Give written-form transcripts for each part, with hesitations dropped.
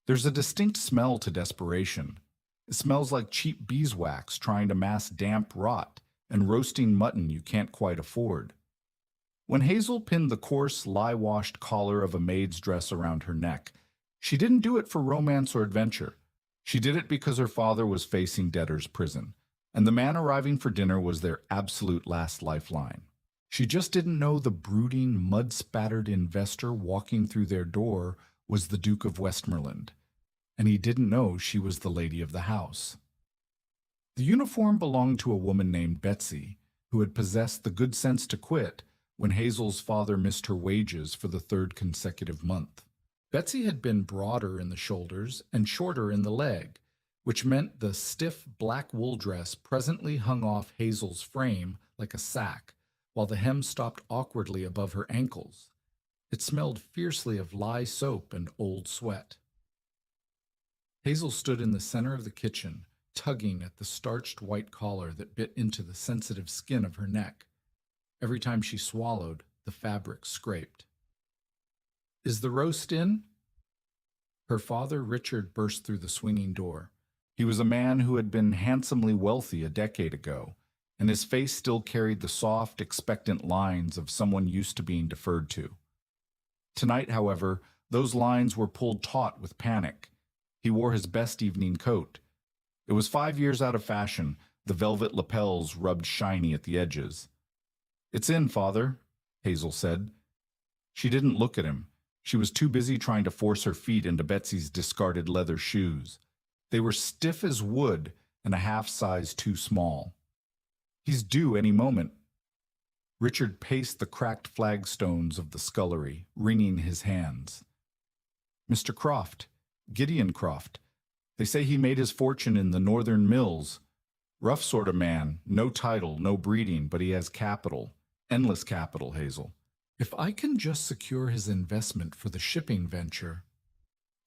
There's a distinct smell to desperation. It smells like cheap beeswax trying to mask damp rot and roasting mutton you can't quite afford. When Hazel pinned the coarse, lye-washed collar of a maid's dress around her neck, she didn't do it for romance or adventure. She did it because her father was facing debtor's prison, and the man arriving for dinner was their absolute last lifeline. She just didn't know the brooding, mud-spattered investor walking through their door was the Duke of Westmoreland, and he didn't know she was the lady of the house. The uniform belonged to a woman named Betsy, who had possessed the good sense to quit when Hazel's father missed her wages for the third consecutive month. Betsy had been broader in the shoulders and shorter in the leg, which meant the stiff black wool dress presently hung off Hazel's frame like a sack, while the hem stopped awkwardly above her ankles. It smelled fiercely of lye soap and old sweat. Hazel stood in the center of the kitchen, tugging at the starched white collar that bit into the sensitive skin of her neck. Every time she swallowed, the fabric scraped. "Is the roast in?" Her father, Richard, burst through the swinging door. He was a man who had been handsomely wealthy a decade ago, and his face still carried the soft, expectant lines of someone used to being deferred to. Tonight, however, those lines were pulled taut with panic. He wore his best evening coat. It was 5 years out of fashion, the velvet lapels rubbed shiny at the edges. "It's in, Father," Hazel said. She didn't look at him. She was too busy trying to force her feet into Betsy's discarded leather shoes. They were stiff as wood and a half size too small. "He's due any moment." Richard paced the cracked flagstones of the scullery, wringing his hands. "Mr. Croft, Gideon Croft. They say he made his fortune in the northern mills. Rough sort of man, no title, no breeding, but he has capital. Endless capital, Hazel. If I can just secure his investment for the shipping venture,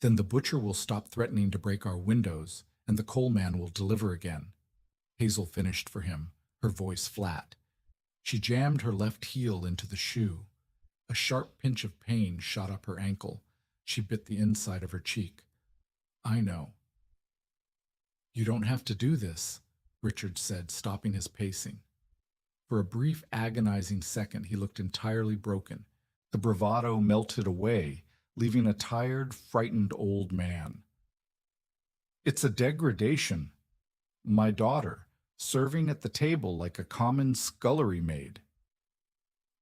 then the butcher will stop threatening to break our windows, and the coal man will deliver again." Hazel finished for him, her voice flat. She jammed her left heel into the shoe. A sharp pinch of pain shot up her ankle. She bit the inside of her cheek. "I know." "You don't have to do this," Richard said, stopping his pacing. For a brief, agonizing second, he looked entirely broken. The bravado melted away, leaving a tired, frightened old man. "It's a degradation. My daughter, serving at the table like a common scullery maid.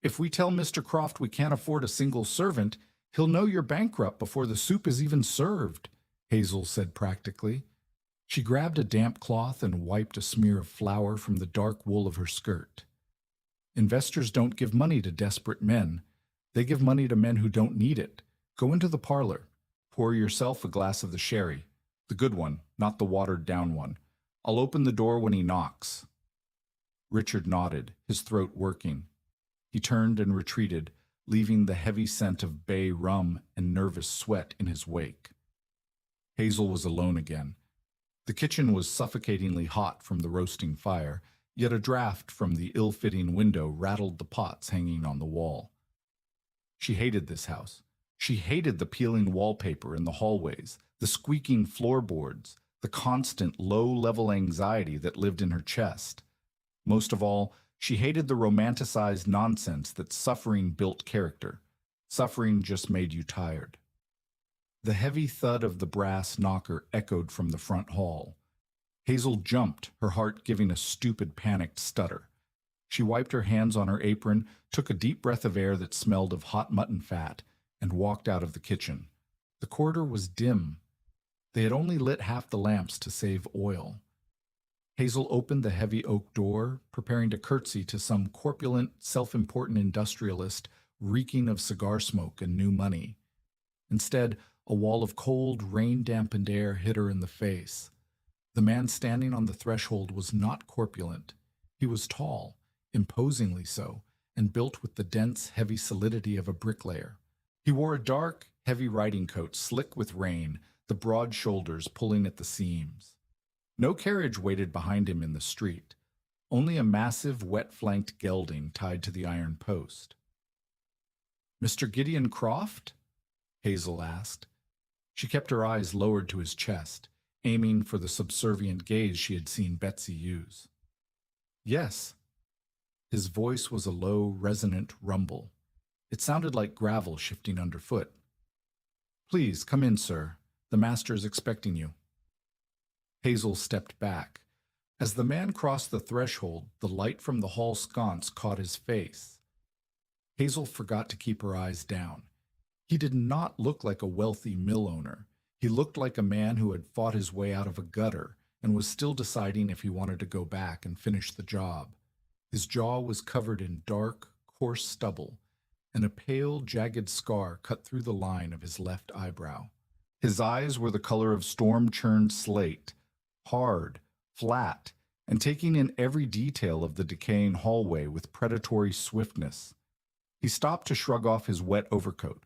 If we tell Mr. Croft we can't afford a single servant, he'll know you're bankrupt before the soup is even served," Hazel said practically. She grabbed a damp cloth and wiped a smear of flour from the dark wool of her skirt. "Investors don't give money to desperate men. They give money to men who don't need it. Go into the parlor. Pour yourself a glass of the sherry. The good one, not the watered-down one. I'll open the door when he knocks." Richard nodded, his throat working. He turned and retreated, leaving the heavy scent of bay rum and nervous sweat in his wake. Hazel was alone again. The kitchen was suffocatingly hot from the roasting fire, yet a draft from the ill-fitting window rattled the pots hanging on the wall. She hated this house. She hated the peeling wallpaper in the hallways, the squeaking floorboards, the constant low-level anxiety that lived in her chest. Most of all, she hated the romanticized nonsense that suffering built character. Suffering just made you tired. The heavy thud of the brass knocker echoed from the front hall. Hazel jumped, her heart giving a stupid, panicked stutter. She wiped her hands on her apron, took a deep breath of air that smelled of hot mutton fat, and walked out of the kitchen. The corridor was dim. They had only lit half the lamps to save oil. Hazel opened the heavy oak door, preparing to curtsy to some corpulent, self-important industrialist reeking of cigar smoke and new money. Instead, a wall of cold, rain-dampened air hit her in the face. The man standing on the threshold was not corpulent. He was tall, imposingly so, and built with the dense, heavy solidity of a bricklayer. He wore a dark, heavy riding coat, slick with rain, the broad shoulders pulling at the seams. No carriage waited behind him in the street, only a massive, wet-flanked gelding tied to the iron post. "Mr. Gideon Croft?" Hazel asked. She kept her eyes lowered to his chest, aiming for the subservient gaze she had seen Betsy use. Yes. His voice was a low, resonant rumble. It sounded like gravel shifting underfoot. Please, come in, sir. The master is expecting you. Hazel stepped back. As the man crossed the threshold, the light from the hall sconce caught his face. Hazel forgot to keep her eyes down. He did not look like a wealthy mill owner. He looked like a man who had fought his way out of a gutter and was still deciding if he wanted to go back and finish the job. His jaw was covered in dark, coarse stubble, and a pale, jagged scar cut through the line of his left eyebrow. His eyes were the color of storm-churned slate, hard, flat, and taking in every detail of the decaying hallway with predatory swiftness. He stopped to shrug off his wet overcoat.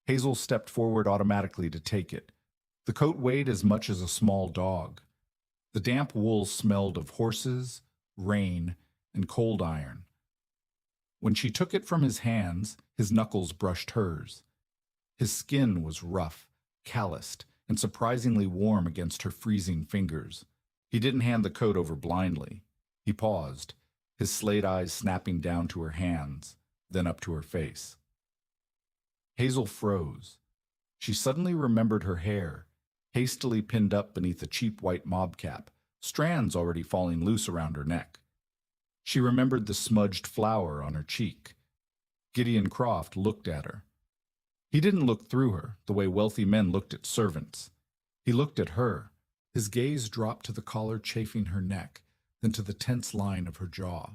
Hazel stepped forward automatically to take it. The coat weighed as much as a small dog. The damp wool smelled of horses, rain, and cold iron. When she took it from his hands, his knuckles brushed hers. His skin was rough, calloused, and surprisingly warm against her freezing fingers. He didn't hand the coat over blindly. He paused, his slate eyes snapping down to her hands, then up to her face. Hazel froze. She suddenly remembered her hair, hastily pinned up beneath a cheap white mob cap, strands already falling loose around her neck. She remembered the smudged flour on her cheek. Gideon Croft looked at her. He didn't look through her, the way wealthy men looked at servants. He looked at her. His gaze dropped to the collar chafing her neck, then to the tense line of her jaw.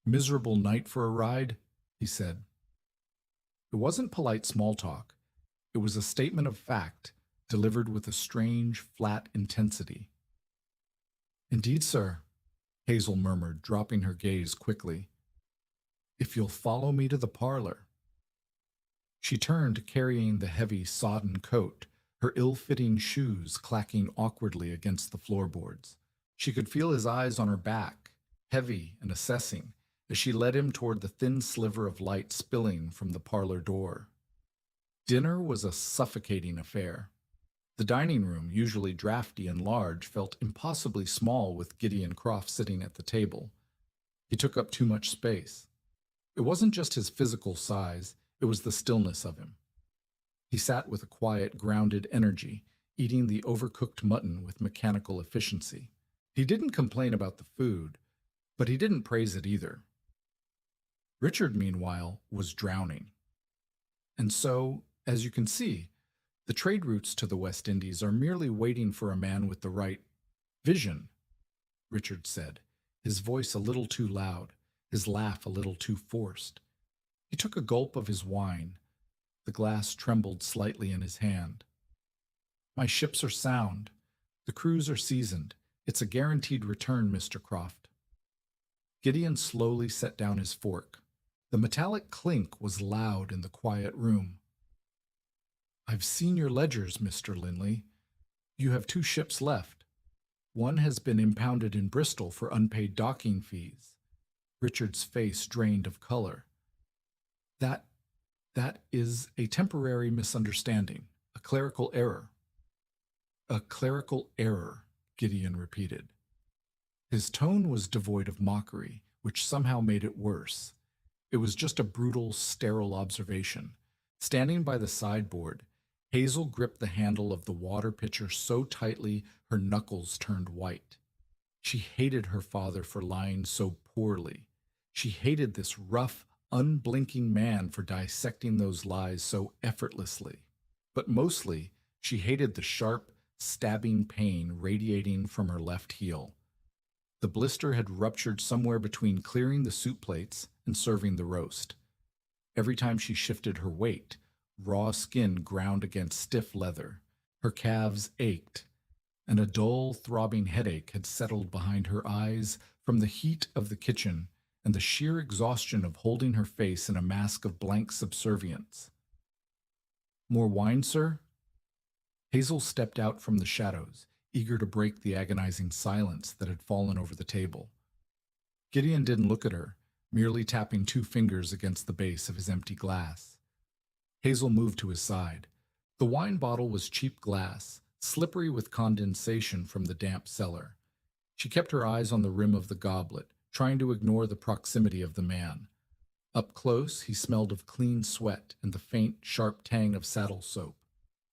"Miserable night for a ride?" he said. It wasn't polite small talk. It was a statement of fact, delivered with a strange, flat intensity. "Indeed, sir," Hazel murmured, dropping her gaze quickly. "If you'll follow me to the parlor." She turned, carrying the heavy, sodden coat, her ill-fitting shoes clacking awkwardly against the floorboards. She could feel his eyes on her back, heavy and assessing, as she led him toward the thin sliver of light spilling from the parlor door. Dinner was a suffocating affair. The dining room, usually drafty and large, felt impossibly small with Gideon Croft sitting at the table. He took up too much space. It wasn't just his physical size, it was the stillness of him. He sat with a quiet, grounded energy, eating the overcooked mutton with mechanical efficiency. He didn't complain about the food, but he didn't praise it either. Richard, meanwhile, was drowning. And so, as you can see, the trade routes to the West Indies are merely waiting for a man with the right vision, Richard said, his voice a little too loud, his laugh a little too forced. He took a gulp of his wine. The glass trembled slightly in his hand. "My ships are sound. The crews are seasoned. It's a guaranteed return, Mr. Croft." Gideon slowly set down his fork. The metallic clink was loud in the quiet room. "I've seen your ledgers, Mr. Linley. You have 2 ships left. One has been impounded in Bristol for unpaid docking fees." Richard's face drained of color. That is a temporary misunderstanding, a clerical error." "A clerical error," Gideon repeated. His tone was devoid of mockery, which somehow made it worse. It was just a brutal, sterile observation. Standing by the sideboard, Hazel gripped the handle of the water pitcher so tightly her knuckles turned white. She hated her father for lying so poorly. She hated this rough, unblinking man for dissecting those lies so effortlessly. But mostly, she hated the sharp, stabbing pain radiating from her left heel. The blister had ruptured somewhere between clearing the soup plates and serving the roast. Every time she shifted her weight, raw skin ground against stiff leather. Her calves ached, and a dull, throbbing headache had settled behind her eyes from the heat of the kitchen and the sheer exhaustion of holding her face in a mask of blank subservience. "More wine, sir?" Hazel stepped out from the shadows, eager to break the agonizing silence that had fallen over the table. Gideon didn't look at her, merely tapping 2 fingers against the base of his empty glass. Hazel moved to his side. The wine bottle was cheap glass, slippery with condensation from the damp cellar. She kept her eyes on the rim of the goblet, trying to ignore the proximity of the man. Up close, he smelled of clean sweat and the faint, sharp tang of saddle soap.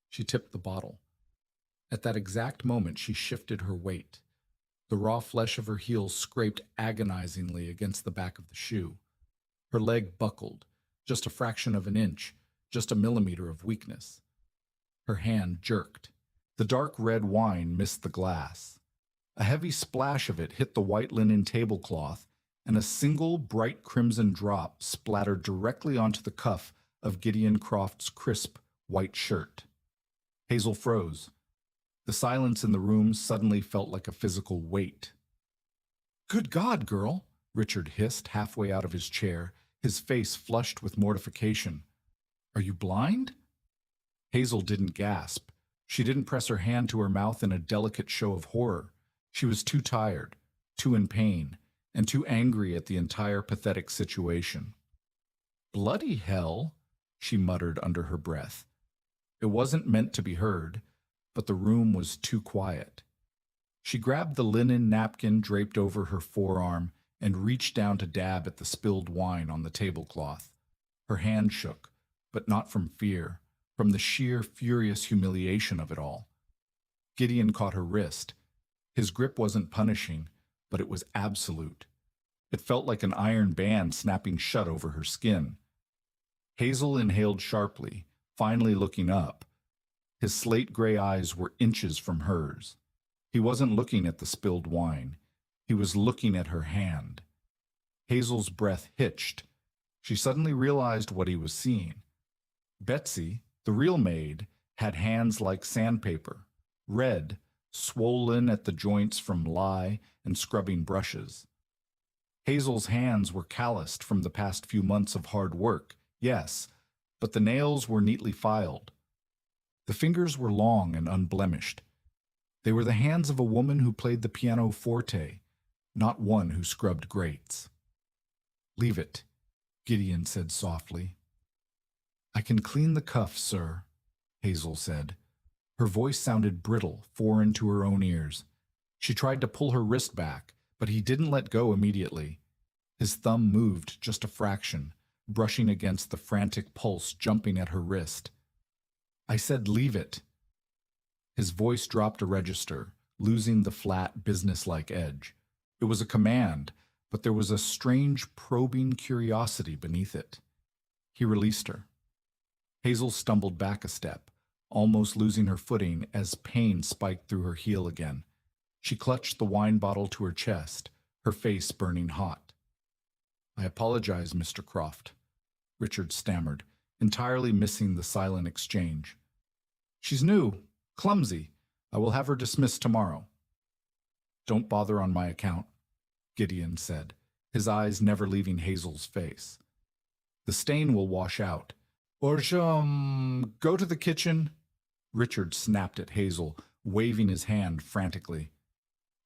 She tipped the bottle. At that exact moment, she shifted her weight. The raw flesh of her heel scraped agonizingly against the back of the shoe. Her leg buckled, just a fraction of an inch, just a millimeter of weakness. Her hand jerked. The dark red wine missed the glass. A heavy splash of it hit the white linen tablecloth, and a single bright crimson drop splattered directly onto the cuff of Gideon Croft's crisp white shirt. Hazel froze. The silence in the room suddenly felt like a physical weight. "Good God, girl!" Richard hissed halfway out of his chair, his face flushed with mortification. "Are you blind?" Hazel didn't gasp. She didn't press her hand to her mouth in a delicate show of horror. She was too tired, too in pain, and too angry at the entire pathetic situation. "Bloody hell," she muttered under her breath. It wasn't meant to be heard, but the room was too quiet. She grabbed the linen napkin draped over her forearm and reached down to dab at the spilled wine on the tablecloth. Her hand shook, but not from fear, from the sheer, furious humiliation of it all. Gideon caught her wrist. His grip wasn't punishing, but it was absolute. It felt like an iron band snapping shut over her skin. Hazel inhaled sharply, finally looking up. His slate-gray eyes were inches from hers. He wasn't looking at the spilled wine. He was looking at her hand. Hazel's breath hitched. She suddenly realized what he was seeing. Betsy, the real maid, had hands like sandpaper, red, swollen at the joints from lye and scrubbing brushes. Hazel's hands were calloused from the past few months of hard work, yes, but the nails were neatly filed. The fingers were long and unblemished. They were the hands of a woman who played the pianoforte, not one who scrubbed grates. "Leave it," Gideon said softly. "I can clean the cuff, sir," Hazel said. Her voice sounded brittle, foreign to her own ears. She tried to pull her wrist back, but he didn't let go immediately. His thumb moved just a fraction, brushing against the frantic pulse jumping at her wrist. "I said leave it." His voice dropped a register, losing the flat, businesslike edge. It was a command, but there was a strange, probing curiosity beneath it. He released her. Hazel stumbled back a step, almost losing her footing as pain spiked through her heel again. She clutched the wine bottle to her chest, her face burning hot. "I apologize, Mr. Croft," Richard stammered, entirely missing the silent exchange. "She's new, clumsy. I will have her dismissed tomorrow." "Don't bother on my account," Gideon said, his eyes never leaving Hazel's face. "The stain will wash out. Or go to the kitchen." Richard snapped at Hazel, waving his hand frantically.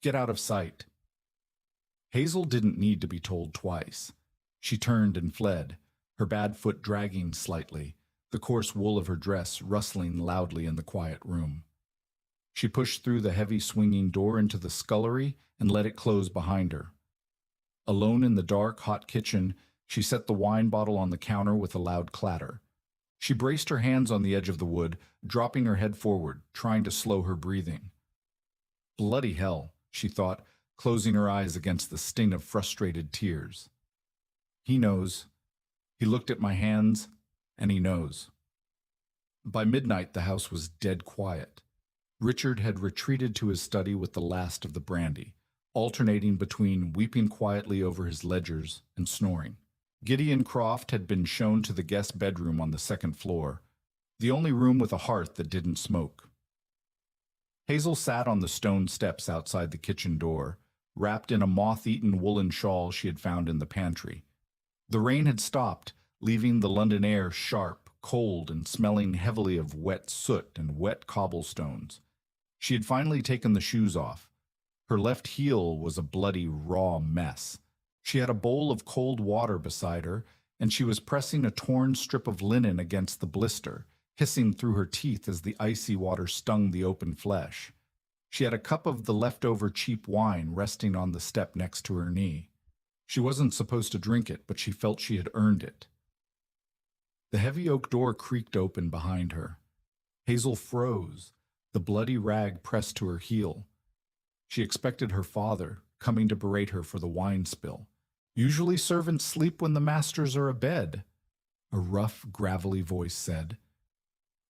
"Get out of sight." Hazel didn't need to be told twice. She turned and fled, her bad foot dragging slightly, the coarse wool of her dress rustling loudly in the quiet room. She pushed through the heavy swinging door into the scullery and let it close behind her. Alone in the dark, hot kitchen, she set the wine bottle on the counter with a loud clatter. She braced her hands on the edge of the wood, dropping her head forward, trying to slow her breathing. "Bloody hell," she thought, closing her eyes against the sting of frustrated tears. "He knows. He looked at my hands, and he knows." By midnight, the house was dead quiet. Richard had retreated to his study with the last of the brandy, alternating between weeping quietly over his ledgers and snoring. Gideon Croft had been shown to the guest bedroom on the second floor, the only room with a hearth that didn't smoke. Hazel sat on the stone steps outside the kitchen door, wrapped in a moth-eaten woolen shawl she had found in the pantry. The rain had stopped, leaving the London air sharp, cold, and smelling heavily of wet soot and wet cobblestones. She had finally taken the shoes off. Her left heel was a bloody, raw mess. She had a bowl of cold water beside her, and she was pressing a torn strip of linen against the blister, hissing through her teeth as the icy water stung the open flesh. She had a cup of the leftover cheap wine resting on the step next to her knee. She wasn't supposed to drink it, but she felt she had earned it. The heavy oak door creaked open behind her. Hazel froze, the bloody rag pressed to her heel. She expected her father, coming to berate her for the wine spill. Usually servants sleep when the masters are abed, a rough, gravelly voice said.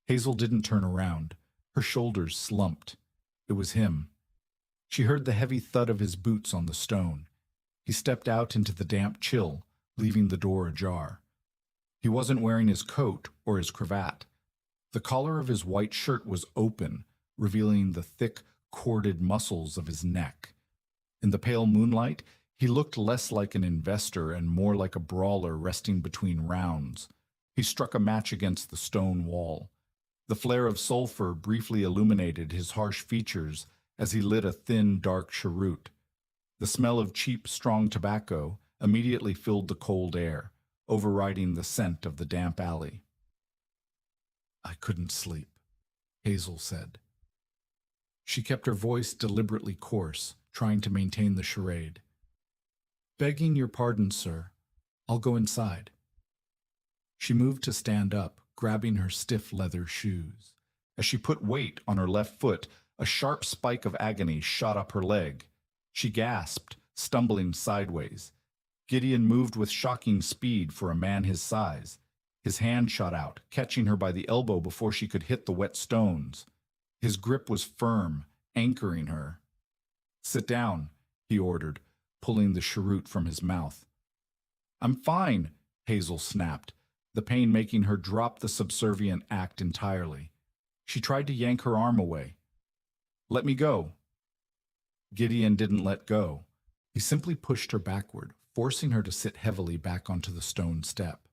Hazel didn't turn around. Her shoulders slumped. It was him. She heard the heavy thud of his boots on the stone. He stepped out into the damp chill, leaving the door ajar. He wasn't wearing his coat or his cravat. The collar of his white shirt was open, revealing the thick, corded muscles of his neck. In the pale moonlight, he looked less like an investor and more like a brawler resting between rounds. He struck a match against the stone wall. The flare of sulfur briefly illuminated his harsh features as he lit a thin, dark cheroot. The smell of cheap, strong tobacco immediately filled the cold air, overriding the scent of the damp alley. "I couldn't sleep," Hazel said. She kept her voice deliberately coarse, trying to maintain the charade. "Begging your pardon, sir. I'll go inside." She moved to stand up, grabbing her stiff leather shoes. As she put weight on her left foot, a sharp spike of agony shot up her leg. She gasped, stumbling sideways. Gideon moved with shocking speed for a man his size. His hand shot out, catching her by the elbow before she could hit the wet stones. His grip was firm, anchoring her. "Sit down," he ordered, pulling the cheroot from his mouth. "I'm fine," Hazel snapped, the pain making her drop the subservient act entirely. She tried to yank her arm away. "Let me go." Gideon didn't let go. He simply pushed her backward, forcing her to sit heavily back onto the stone step.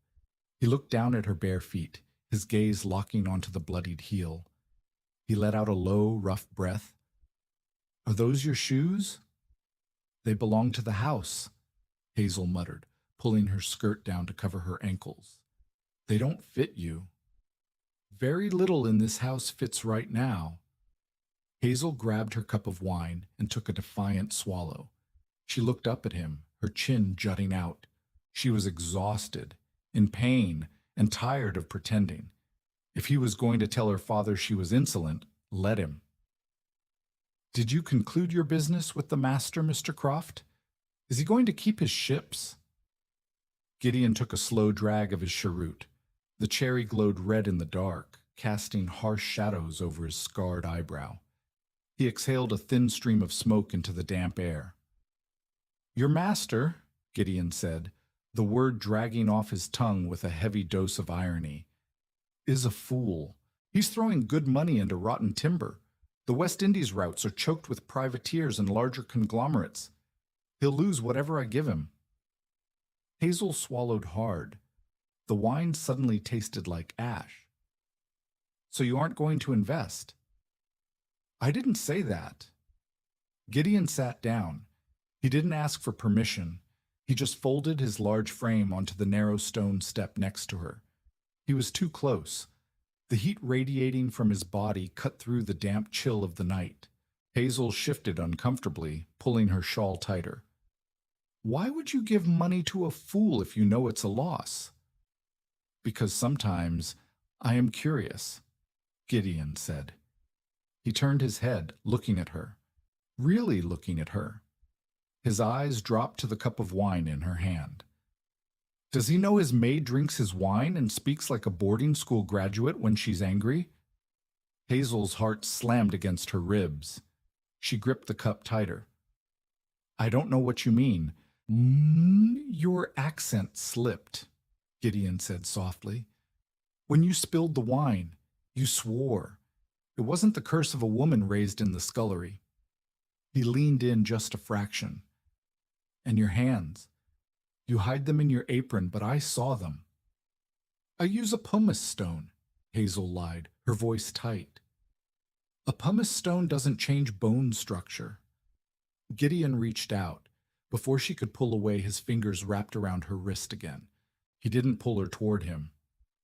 He looked down at her bare feet, his gaze locking onto the bloodied heel. He let out a low, rough breath. "Are those your shoes?" "They belong to the house," Hazel muttered, pulling her skirt down to cover her ankles. "They don't fit you." "Very little in this house fits right now." Hazel grabbed her cup of wine and took a defiant swallow. She looked up at him, her chin jutting out. She was exhausted, in pain, and tired of pretending. If he was going to tell her father she was insolent, let him. "Did you conclude your business with the master, Mr. Croft? Is he going to keep his ships?" Gideon took a slow drag of his cheroot. The cherry glowed red in the dark, casting harsh shadows over his scarred eyebrow. He exhaled a thin stream of smoke into the damp air. "Your master," Gideon said, the word dragging off his tongue with a heavy dose of irony, "is a fool. He's throwing good money into rotten timber. The West Indies routes are choked with privateers and larger conglomerates. He'll lose whatever I give him." Hazel swallowed hard. The wine suddenly tasted like ash. "So you aren't going to invest?" "I didn't say that." Gideon sat down. He didn't ask for permission. He just folded his large frame onto the narrow stone step next to her. He was too close. The heat radiating from his body cut through the damp chill of the night. Hazel shifted uncomfortably, pulling her shawl tighter. "Why would you give money to a fool if you know it's a loss?" "Because sometimes I am curious," Gideon said. He turned his head, looking at her. Really looking at her. His eyes dropped to the cup of wine in her hand. "Does he know his maid drinks his wine and speaks like a boarding school graduate when she's angry?" Hazel's heart slammed against her ribs. She gripped the cup tighter. "I don't know what you mean." Your accent slipped," Gideon said softly. "When you spilled the wine, you swore. It wasn't the curse of a woman raised in the scullery." He leaned in just a fraction. "And your hands. You hide them in your apron, but I saw them." "I use a pumice stone," Hazel lied, her voice tight. "A pumice stone doesn't change bone structure." Gideon reached out. Before she could pull away, his fingers wrapped around her wrist again. He didn't pull her toward him.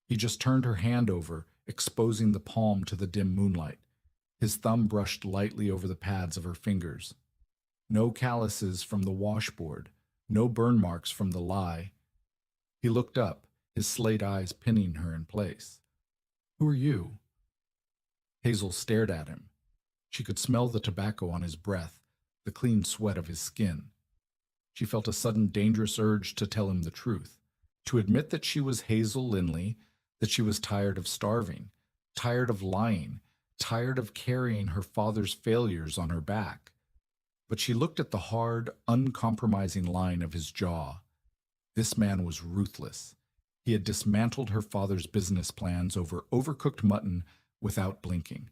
He just turned her hand over, exposing the palm to the dim moonlight. His thumb brushed lightly over the pads of her fingers. No calluses from the washboard, no burn marks from the lie. He looked up, his slate eyes pinning her in place. "Who are you?" Hazel stared at him. She could smell the tobacco on his breath, the clean sweat of his skin. She felt a sudden dangerous urge to tell him the truth, to admit that she was Hazel Linley, that she was tired of starving, tired of lying, tired of carrying her father's failures on her back. But she looked at the hard, uncompromising line of his jaw. This man was ruthless. He had dismantled her father's business plans over overcooked mutton without blinking.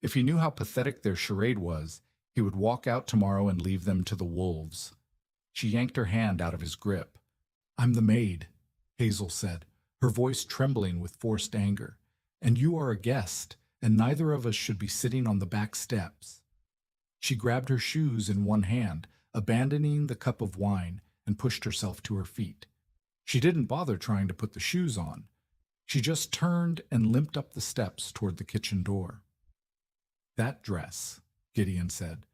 If he knew how pathetic their charade was, he would walk out tomorrow and leave them to the wolves. She yanked her hand out of his grip. "I'm the maid," Hazel said, her voice trembling with forced anger. "And you are a guest, and neither of us should be sitting on the back steps." She grabbed her shoes in one hand, abandoning the cup of wine, and pushed herself to her feet. She didn't bother trying to put the shoes on. She just turned and limped up the steps toward the kitchen door. "That dress," Gideon said.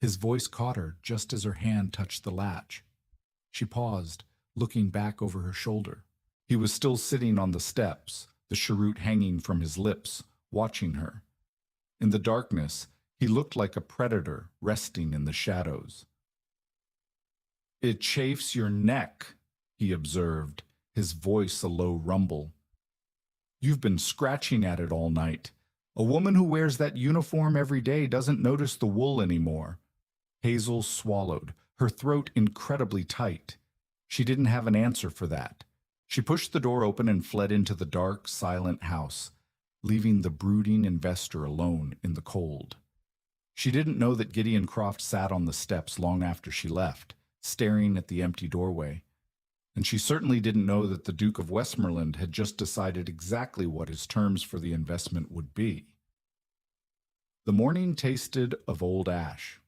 His voice caught her just as her hand touched the latch. She paused, looking back over her shoulder. He was still sitting on the steps, the cheroot hanging from his lips, watching her. In the darkness, he looked like a predator resting in the shadows. "It chafes your neck," he observed, his voice a low rumble. "You've been scratching at it all night. A woman who wears that uniform every day doesn't notice the wool anymore." Hazel swallowed, her throat incredibly tight. She didn't have an answer for that. She pushed the door open and fled into the dark, silent house, leaving the brooding investor alone in the cold. She didn't know that Gideon Croft sat on the steps long after she left, staring at the empty doorway. And she certainly didn't know that the Duke of Westmoreland had just decided exactly what his terms for the investment would be. The morning tasted of old ash.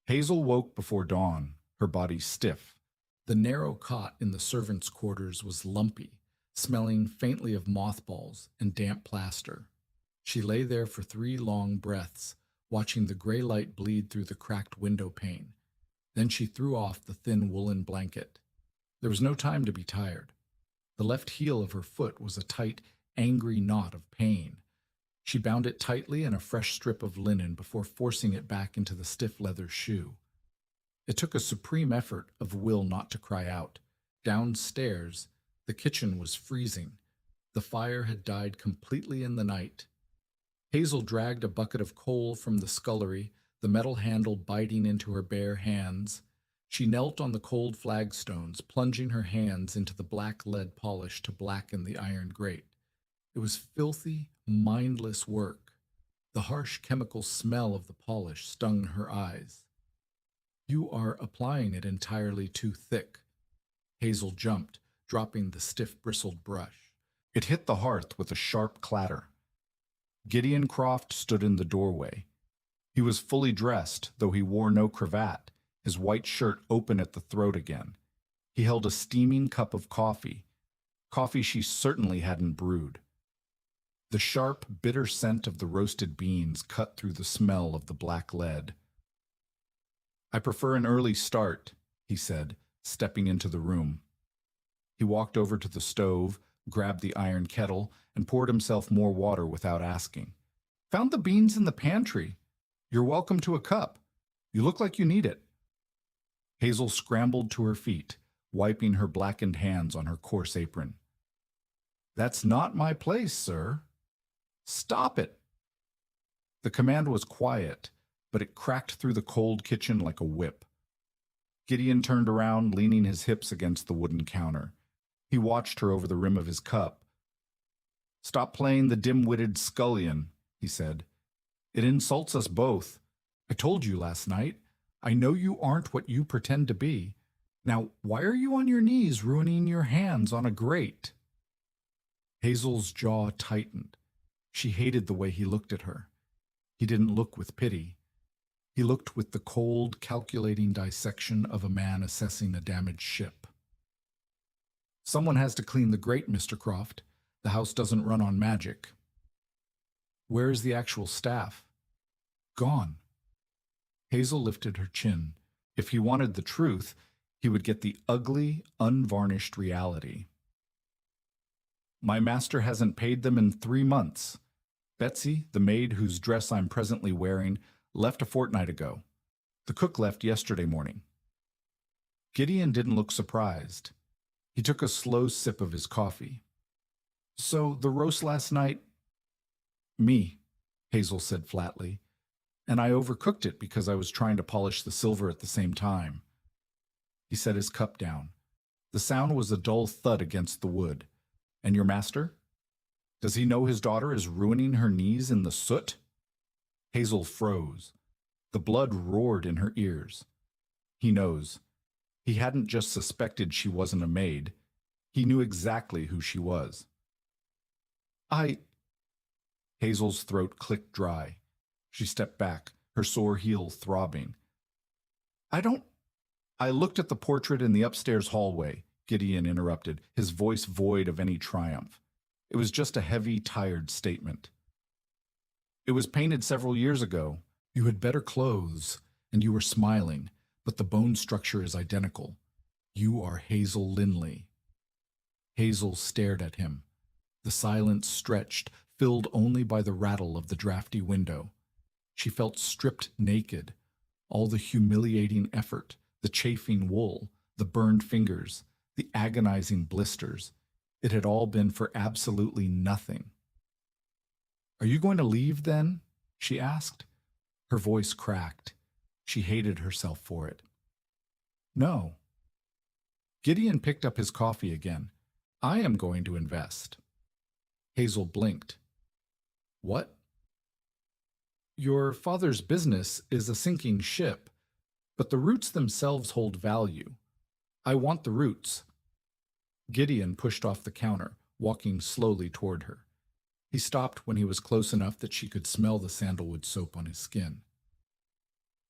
Hazel woke before dawn, her body stiff. The narrow cot in the servants' quarters was lumpy, smelling faintly of mothballs and damp plaster. She lay there for 3 long breaths, watching the gray light bleed through the cracked window pane. Then she threw off the thin woolen blanket. There was no time to be tired. The left heel of her foot was a tight, angry knot of pain. She bound it tightly in a fresh strip of linen before forcing it back into the stiff leather shoe. It took a supreme effort of will not to cry out. Downstairs, the kitchen was freezing. The fire had died completely in the night. Hazel dragged a bucket of coal from the scullery, the metal handle biting into her bare hands. She knelt on the cold flagstones, plunging her hands into the black lead polish to blacken the iron grate. It was filthy, mindless work. The harsh chemical smell of the polish stung her eyes. "You are applying it entirely too thick." Hazel jumped, dropping the stiff bristled brush. It hit the hearth with a sharp clatter. Gideon Croft stood in the doorway. He was fully dressed, though he wore no cravat, his white shirt open at the throat again. He held a steaming cup of coffee she certainly hadn't brewed. The sharp, bitter scent of the roasted beans cut through the smell of the black lead. "I prefer an early start," he said, stepping into the room. He walked over to the stove, grabbed the iron kettle, and poured himself more water without asking. "Found the beans in the pantry. You're welcome to a cup. You look like you need it." Hazel scrambled to her feet, wiping her blackened hands on her coarse apron. "That's not my place, sir." "Stop it!" The command was quiet, but it cracked through the cold kitchen like a whip. Gideon turned around, leaning his hips against the wooden counter. He watched her over the rim of his cup. "Stop playing the dim-witted scullion," he said. "It insults us both. I told you last night. I know you aren't what you pretend to be. Now, why are you on your knees ruining your hands on a grate?" Hazel's jaw tightened. She hated the way he looked at her. He didn't look with pity. He looked with the cold, calculating dissection of a man assessing a damaged ship. "Someone has to clean the grate, Mr. Croft. The house doesn't run on magic. Where is the actual staff? Gone. Hazel lifted her chin. If he wanted the truth, he would get the ugly, unvarnished reality. My master hasn't paid them in 3 months. Betsy, the maid whose dress I'm presently wearing, left a fortnight ago. The cook left yesterday morning. Gideon didn't look surprised. He took a slow sip of his coffee. So the roast last night? Me, Hazel said flatly. And I overcooked it because I was trying to polish the silver at the same time. He set his cup down. The sound was a dull thud against the wood. And your master? Does he know his daughter is ruining her knees in the soot? Hazel froze. The blood roared in her ears. He knows. He hadn't just suspected she wasn't a maid. He knew exactly who she was. Hazel's throat clicked dry. She stepped back, her sore heel throbbing. I looked at the portrait in the upstairs hallway, Gideon interrupted, his voice void of any triumph. It was just a heavy, tired statement. It was painted several years ago. You had better clothes, and you were smiling, but the bone structure is identical. You are Hazel Linley. Hazel stared at him. The silence stretched, filled only by the rattle of the drafty window. She felt stripped naked. All the humiliating effort, the chafing wool, the burned fingers, the agonizing blisters. It had all been for absolutely nothing. Are you going to leave, then? She asked. Her voice cracked. She hated herself for it. No. Gideon picked up his coffee again. I am going to invest. Hazel blinked. What? Your father's business is a sinking ship, but the roots themselves hold value. I want the roots. Gideon pushed off the counter, walking slowly toward her. He stopped when he was close enough that she could smell the sandalwood soap on his skin.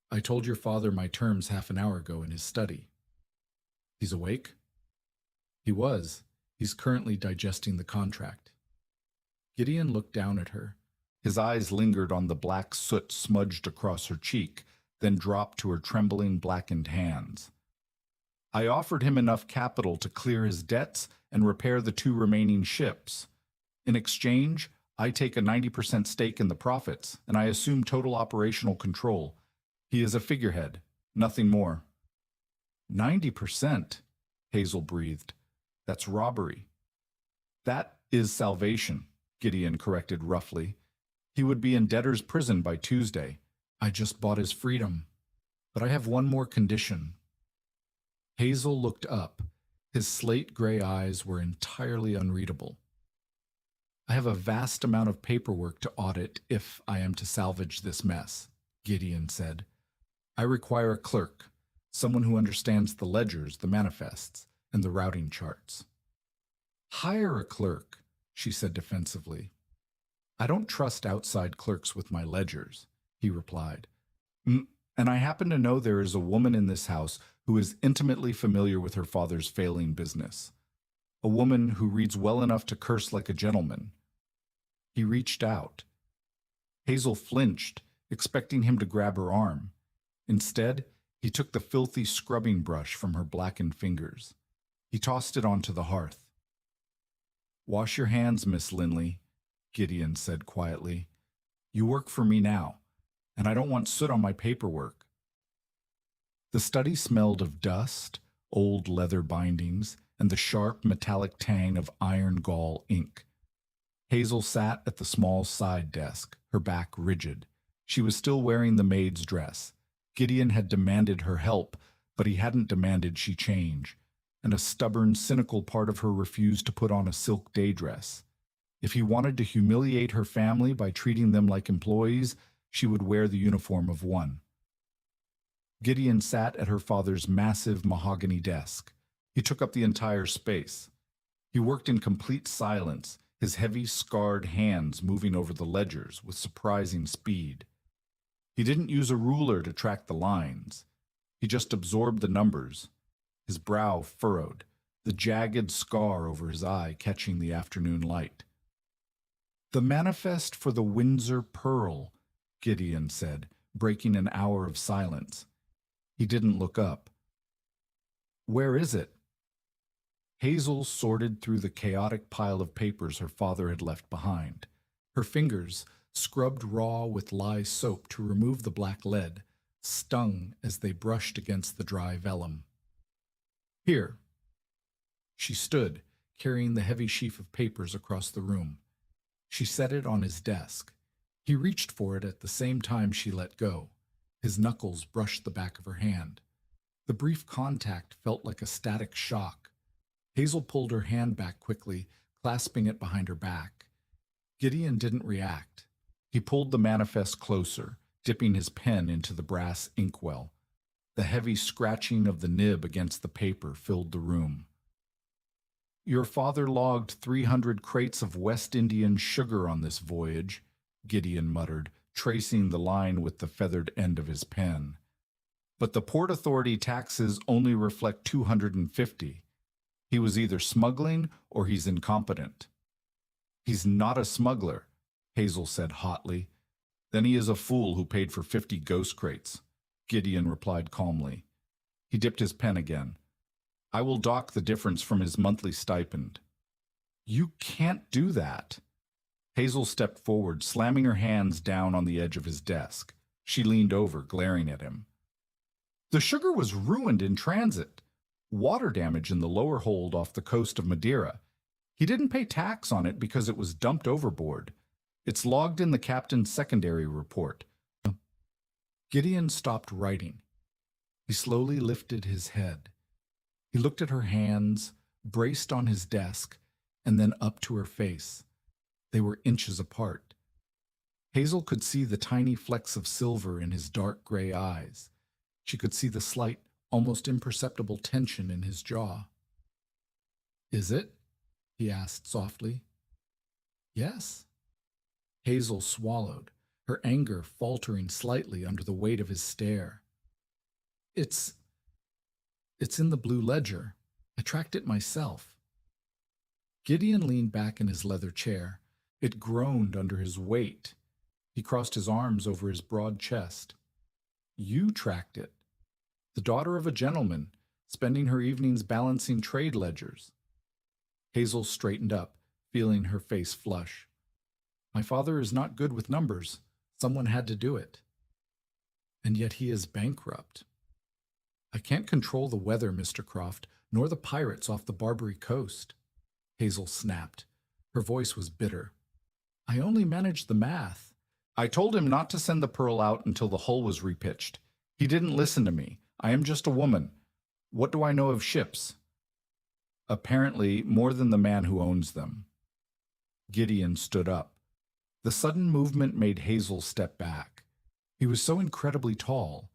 I told your father my terms half an hour ago in his study. He's awake? He was. He's currently digesting the contract. Gideon looked down at her. His eyes lingered on the black soot smudged across her cheek, then dropped to her trembling, blackened hands. I offered him enough capital to clear his debts and repair the 2 remaining ships. In exchange, I take a 90% stake in the profits, and I assume total operational control. He is a figurehead, nothing more. 90%, Hazel breathed. That's robbery. That is salvation, Gideon corrected roughly. He would be in debtor's prison by Tuesday. I just bought his freedom. But I have one more condition. Hazel looked up. His slate-gray eyes were entirely unreadable. I have a vast amount of paperwork to audit if I am to salvage this mess, Gideon said. I require a clerk, someone who understands the ledgers, the manifests, and the routing charts. Hire a clerk, she said defensively. I don't trust outside clerks with my ledgers, he replied. And I happen to know there is a woman in this house who is intimately familiar with her father's failing business. A woman who reads well enough to curse like a gentleman. He reached out. Hazel flinched, expecting him to grab her arm. Instead, he took the filthy scrubbing brush from her blackened fingers. He tossed it onto the hearth. Wash your hands, Miss Linley, Gideon said quietly. You work for me now, and I don't want soot on my paperwork. The study smelled of dust, old leather bindings, and the sharp metallic tang of iron gall ink. Hazel sat at the small side desk, her back rigid. She was still wearing the maid's dress. Gideon had demanded her help, but he hadn't demanded she change, and a stubborn, cynical part of her refused to put on a silk day dress. If he wanted to humiliate her family by treating them like employees, she would wear the uniform of one. Gideon sat at her father's massive mahogany desk. He took up the entire space. He worked in complete silence, his heavy, scarred hands moving over the ledgers with surprising speed. He didn't use a ruler to track the lines. He just absorbed the numbers. His brow furrowed, the jagged scar over his eye catching the afternoon light. The manifest for the Windsor Pearl, Gideon said, breaking an hour of silence. He didn't look up. Where is it? Hazel sorted through the chaotic pile of papers her father had left behind. Her fingers, scrubbed raw with lye soap to remove the black lead, stung as they brushed against the dry vellum. Here. She stood, carrying the heavy sheaf of papers across the room. She set it on his desk. He reached for it at the same time she let go. His knuckles brushed the back of her hand. The brief contact felt like a static shock. Hazel pulled her hand back quickly, clasping it behind her back. Gideon didn't react. He pulled the manifest closer, dipping his pen into the brass inkwell. The heavy scratching of the nib against the paper filled the room. Your father logged 300 crates of West Indian sugar on this voyage, Gideon muttered, tracing the line with the feathered end of his pen. But the Port Authority taxes only reflect 250. He was either smuggling or he's incompetent. He's not a smuggler, Hazel said hotly. Then he is a fool who paid for 50 ghost crates, Gideon replied calmly. He dipped his pen again. I will dock the difference from his monthly stipend. You can't do that. Hazel stepped forward, slamming her hands down on the edge of his desk. She leaned over, glaring at him. The sugar was ruined in transit. Water damage in the lower hold off the coast of Madeira. He didn't pay tax on it because it was dumped overboard. It's logged in the captain's secondary report. Gideon stopped writing. He slowly lifted his head. He looked at her hands, braced on his desk, and then up to her face. They were inches apart. Hazel could see the tiny flecks of silver in his dark gray eyes. She could see the slight, almost imperceptible tension in his jaw. Is it? He asked softly. Yes. Hazel swallowed, her anger faltering slightly under the weight of his stare. It's in the blue ledger. I tracked it myself. Gideon leaned back in his leather chair. It groaned under his weight. He crossed his arms over his broad chest. You tracked it. The daughter of a gentleman, spending her evenings balancing trade ledgers. Hazel straightened up, feeling her face flush. My father is not good with numbers. Someone had to do it. And yet he is bankrupt. I can't control the weather, Mr. Croft, nor the pirates off the Barbary coast. Hazel snapped. Her voice was bitter. I only managed the math. I told him not to send the Pearl out until the hull was repitched. He didn't listen to me. I am just a woman. What do I know of ships? Apparently, more than the man who owns them. Gideon stood up. The sudden movement made Hazel step back. He was so incredibly tall.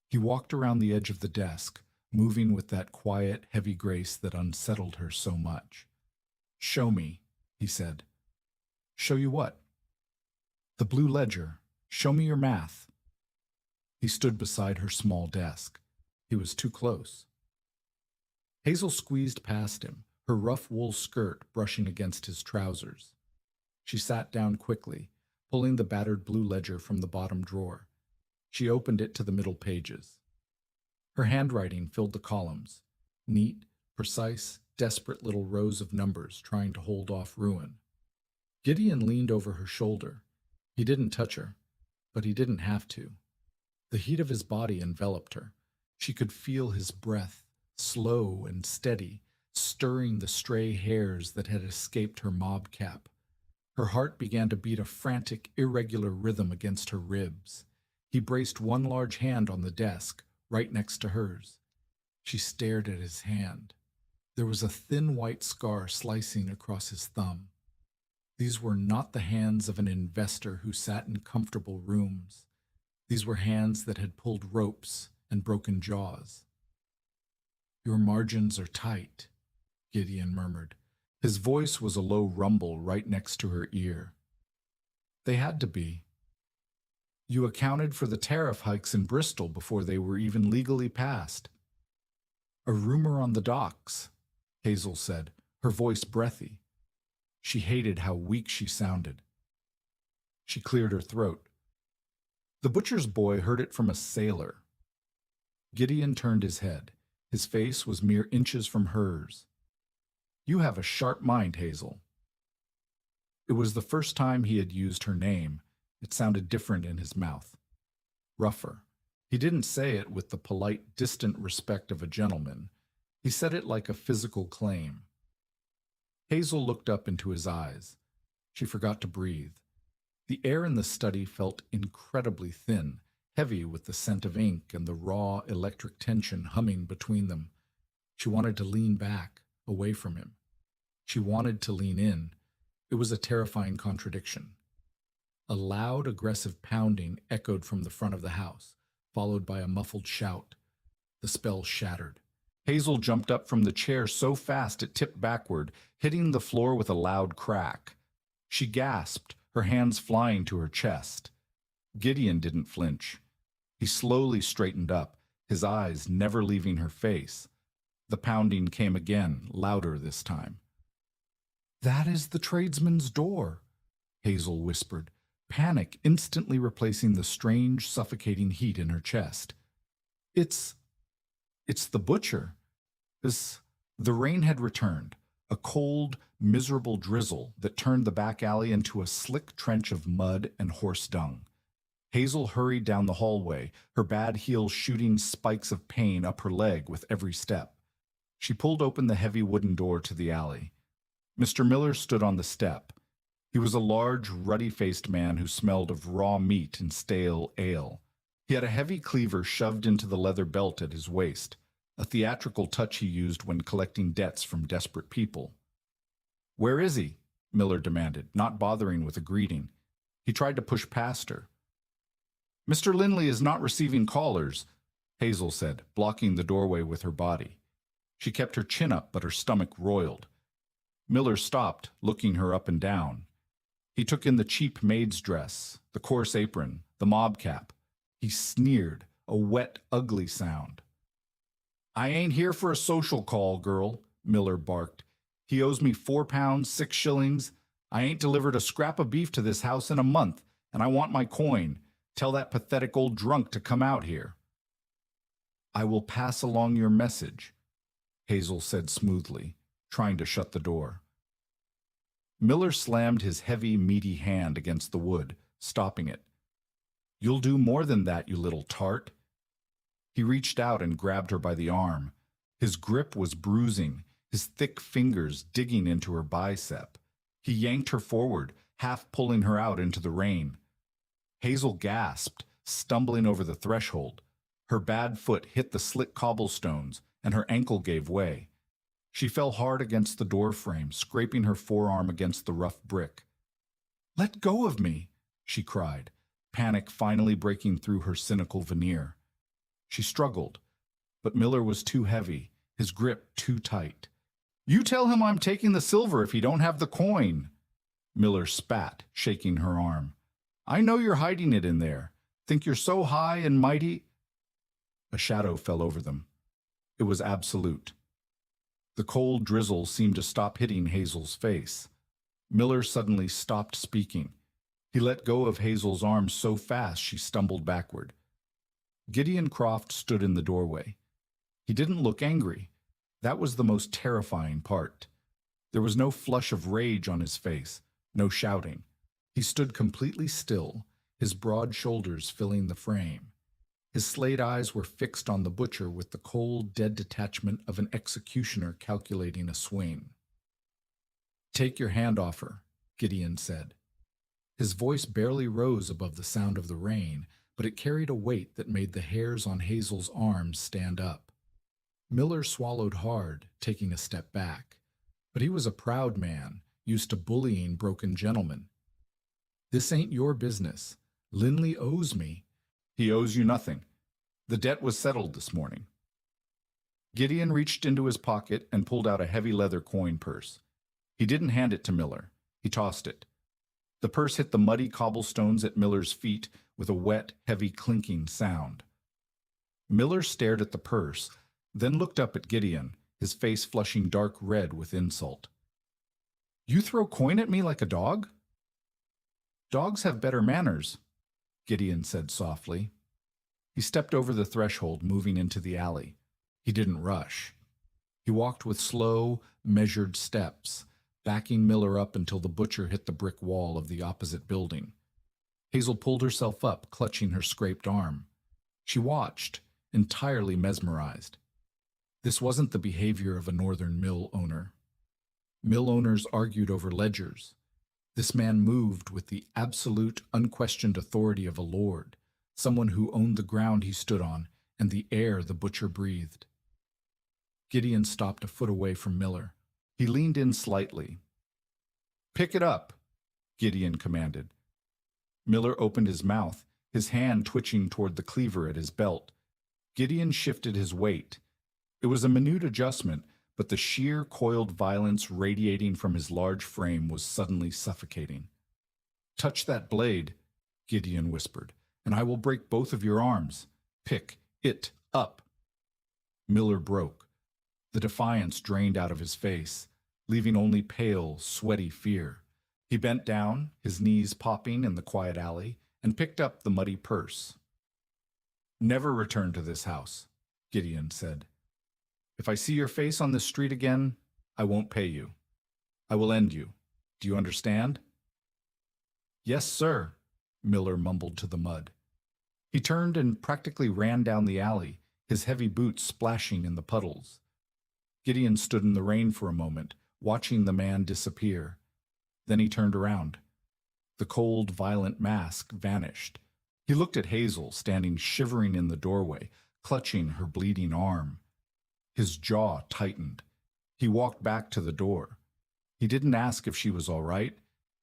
He walked around the edge of the desk, moving with that quiet, heavy grace that unsettled her so much. Show me, he said. Show you what? The blue ledger. Show me your math. He stood beside her small desk. He was too close. Hazel squeezed past him, her rough wool skirt brushing against his trousers. She sat down quickly, pulling the battered blue ledger from the bottom drawer. She opened it to the middle pages. Her handwriting filled the columns, neat, precise, desperate little rows of numbers trying to hold off ruin. Gideon leaned over her shoulder. He didn't touch her, but he didn't have to. The heat of his body enveloped her. She could feel his breath, slow and steady, stirring the stray hairs that had escaped her mob cap. Her heart began to beat a frantic, irregular rhythm against her ribs. He braced one large hand on the desk, right next to hers. She stared at his hand. There was a thin white scar slicing across his thumb. These were not the hands of an investor who sat in comfortable rooms. These were hands that had pulled ropes and broken jaws. Your margins are tight, Gideon murmured. His voice was a low rumble right next to her ear. They had to be. You accounted for the tariff hikes in Bristol before they were even legally passed. A rumor on the docks, Hazel said, her voice breathy. She hated how weak she sounded. She cleared her throat. The butcher's boy heard it from a sailor. Gideon turned his head. His face was mere inches from hers. You have a sharp mind, Hazel. It was the first time he had used her name. It sounded different in his mouth. Rougher. He didn't say it with the polite, distant respect of a gentleman. He said it like a physical claim. Hazel looked up into his eyes. She forgot to breathe. The air in the study felt incredibly thin, heavy with the scent of ink and the raw electric tension humming between them. She wanted to lean back, away from him. She wanted to lean in. It was a terrifying contradiction. A loud, aggressive pounding echoed from the front of the house, followed by a muffled shout. The spell shattered. Hazel jumped up from the chair so fast it tipped backward, hitting the floor with a loud crack. She gasped, her hands flying to her chest. Gideon didn't flinch. He slowly straightened up, his eyes never leaving her face. The pounding came again, louder this time. "That is the tradesman's door," Hazel whispered, panic instantly replacing the strange, suffocating heat in her chest. It's the butcher. The rain had returned, a cold, miserable drizzle that turned the back alley into a slick trench of mud and horse dung. Hazel hurried down the hallway, her bad heels shooting spikes of pain up her leg with every step. She pulled open the heavy wooden door to the alley. Mr. Miller stood on the step. He was a large, ruddy-faced man who smelled of raw meat and stale ale. He had a heavy cleaver shoved into the leather belt at his waist, a theatrical touch he used when collecting debts from desperate people. "Where is he?" Miller demanded, not bothering with a greeting. He tried to push past her. "Mr. Linley is not receiving callers," Hazel said, blocking the doorway with her body. She kept her chin up, but her stomach roiled. Miller stopped, looking her up and down. He took in the cheap maid's dress, the coarse apron, the mob cap. He sneered, a wet, ugly sound. "I ain't here for a social call, girl," Miller barked. "He owes me £4, 6 shillings. I ain't delivered a scrap of beef to this house in a month, and I want my coin. Tell that pathetic old drunk to come out here." "I will pass along your message," Hazel said smoothly, trying to shut the door. Miller slammed his heavy, meaty hand against the wood, stopping it. "You'll do more than that, you little tart." He reached out and grabbed her by the arm. His grip was bruising, his thick fingers digging into her bicep. He yanked her forward, half pulling her out into the rain. Hazel gasped, stumbling over the threshold. Her bad foot hit the slick cobblestones, and her ankle gave way. She fell hard against the door frame, scraping her forearm against the rough brick. "Let go of me," she cried, panic finally breaking through her cynical veneer. She struggled, but Miller was too heavy, his grip too tight. "You tell him I'm taking the silver if he don't have the coin." Miller spat, shaking her arm. "I know you're hiding it in there. Think you're so high and mighty?" A shadow fell over them. It was absolute. The cold drizzle seemed to stop hitting Hazel's face. Miller suddenly stopped speaking. He let go of Hazel's arm so fast she stumbled backward. Gideon Croft stood in the doorway. He didn't look angry. That was the most terrifying part. There was no flush of rage on his face, no shouting. He stood completely still, his broad shoulders filling the frame. His slate eyes were fixed on the butcher with the cold, dead detachment of an executioner calculating a swing. "Take your hand off her," Gideon said. His voice barely rose above the sound of the rain, but it carried a weight that made the hairs on Hazel's arms stand up. Miller swallowed hard, taking a step back. But he was a proud man, used to bullying broken gentlemen. "This ain't your business. Linley owes me." "He owes you nothing. The debt was settled this morning." Gideon reached into his pocket and pulled out a heavy leather coin purse. He didn't hand it to Miller. He tossed it. The purse hit the muddy cobblestones at Miller's feet with a wet, heavy clinking sound. Miller stared at the purse, then looked up at Gideon, his face flushing dark red with insult. You throw coin at me like a dog? Dogs have better manners, Gideon said softly. He stepped over the threshold, moving into the alley. He didn't rush. He walked with slow, measured steps, backing Miller up until the butcher hit the brick wall of the opposite building. Hazel pulled herself up, clutching her scraped arm. She watched, entirely mesmerized. This wasn't the behavior of a northern mill owner. Mill owners argued over ledgers. This man moved with the absolute, unquestioned authority of a lord, someone who owned the ground he stood on and the air the butcher breathed. Gideon stopped a foot away from Miller. He leaned in slightly. "Pick it up," Gideon commanded. Miller opened his mouth, his hand twitching toward the cleaver at his belt. Gideon shifted his weight. It was a minute adjustment, but the sheer, coiled violence radiating from his large frame was suddenly suffocating. "Touch that blade," Gideon whispered, "and I will break both of your arms. Pick it up." Miller broke. The defiance drained out of his face, leaving only pale, sweaty fear. He bent down, his knees popping in the quiet alley, and picked up the muddy purse. "Never return to this house," Gideon said. "If I see your face on this street again, I won't pay you. I will end you. Do you understand?" "Yes, sir," Miller mumbled to the mud. He turned and practically ran down the alley, his heavy boots splashing in the puddles. Gideon stood in the rain for a moment, watching the man disappear. Then he turned around. The cold, violent mask vanished. He looked at Hazel, standing shivering in the doorway, clutching her bleeding arm. His jaw tightened. He walked back to the door. He didn't ask if she was all right.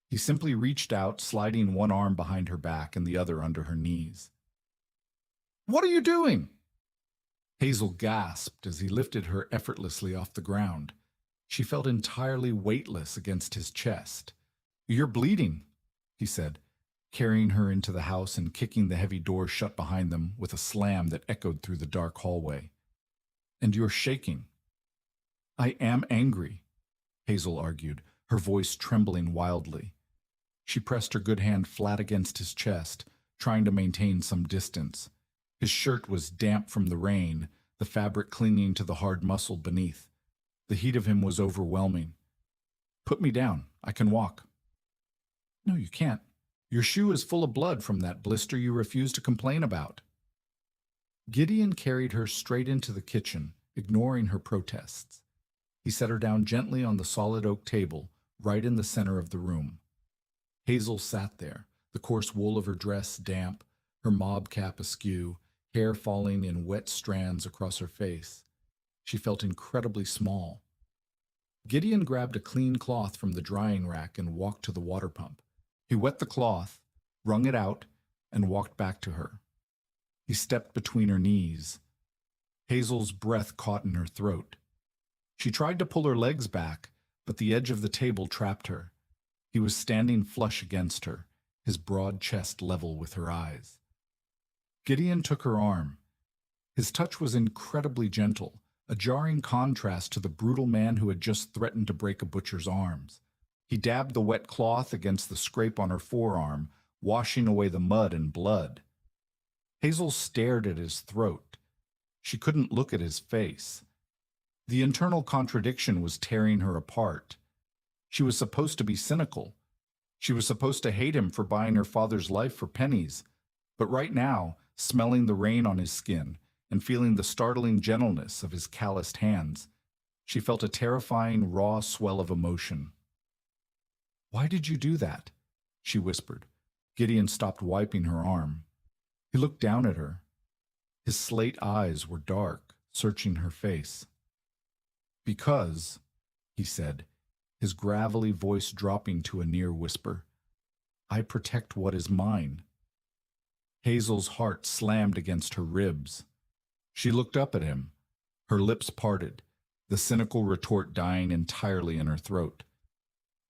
He simply reached out, sliding one arm behind her back and the other under her knees. "What are you doing?" Hazel gasped as he lifted her effortlessly off the ground. She felt entirely weightless against his chest. "You're bleeding," he said, carrying her into the house and kicking the heavy door shut behind them with a slam that echoed through the dark hallway. "And you're shaking." "I am angry," Hazel argued, her voice trembling wildly. She pressed her good hand flat against his chest, trying to maintain some distance. His shirt was damp from the rain, the fabric clinging to the hard muscle beneath. The heat of him was overwhelming. "Put me down. I can walk." "No, you can't. Your shoe is full of blood from that blister you refuse to complain about." Gideon carried her straight into the kitchen, ignoring her protests. He set her down gently on the solid oak table, right in the center of the room. Hazel sat there, the coarse wool of her dress damp, her mob cap askew, hair falling in wet strands across her face. She felt incredibly small. Gideon grabbed a clean cloth from the drying rack and walked to the water pump. He wet the cloth, wrung it out, and walked back to her. He stepped between her knees. Hazel's breath caught in her throat. She tried to pull her legs back, but the edge of the table trapped her. He was standing flush against her, his broad chest level with her eyes. Gideon took her arm. His touch was incredibly gentle, a jarring contrast to the brutal man who had just threatened to break a butcher's arms. He dabbed the wet cloth against the scrape on her forearm, washing away the mud and blood. Hazel stared at his throat. She couldn't look at his face. The internal contradiction was tearing her apart. She was supposed to be cynical. She was supposed to hate him for buying her father's life for pennies. But right now, smelling the rain on his skin and feeling the startling gentleness of his calloused hands, she felt a terrifying, raw swell of emotion. "Why did you do that?" she whispered. Gideon stopped wiping her arm. He looked down at her. His slate eyes were dark, searching her face. "Because," he said, his gravelly voice dropping to a near whisper, "I protect what is mine." Hazel's heart slammed against her ribs. She looked up at him, her lips parted, the cynical retort dying entirely in her throat.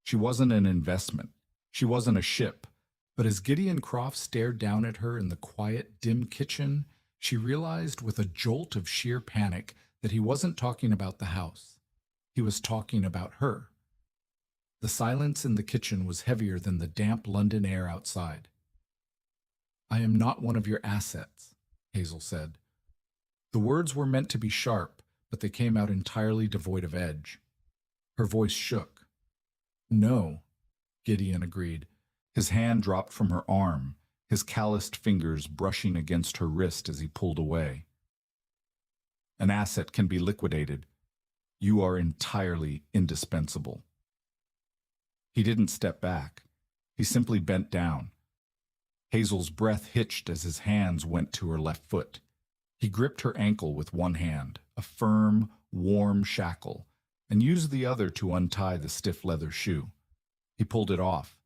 She wasn't an investment. She wasn't a ship. But as Gideon Croft stared down at her in the quiet, dim kitchen, she realized with a jolt of sheer panic that he wasn't talking about the house. He was talking about her. The silence in the kitchen was heavier than the damp London air outside. "I am not one of your assets," Hazel said. The words were meant to be sharp, but they came out entirely devoid of edge. Her voice shook. "No," Gideon agreed. His hand dropped from her arm, his calloused fingers brushing against her wrist as he pulled away. "An asset can be liquidated. You are entirely indispensable." He didn't step back. He simply bent down. Hazel's breath hitched as his hands went to her left foot. He gripped her ankle with one hand, a firm, warm shackle, and used the other to untie the stiff leather shoe. He pulled it off.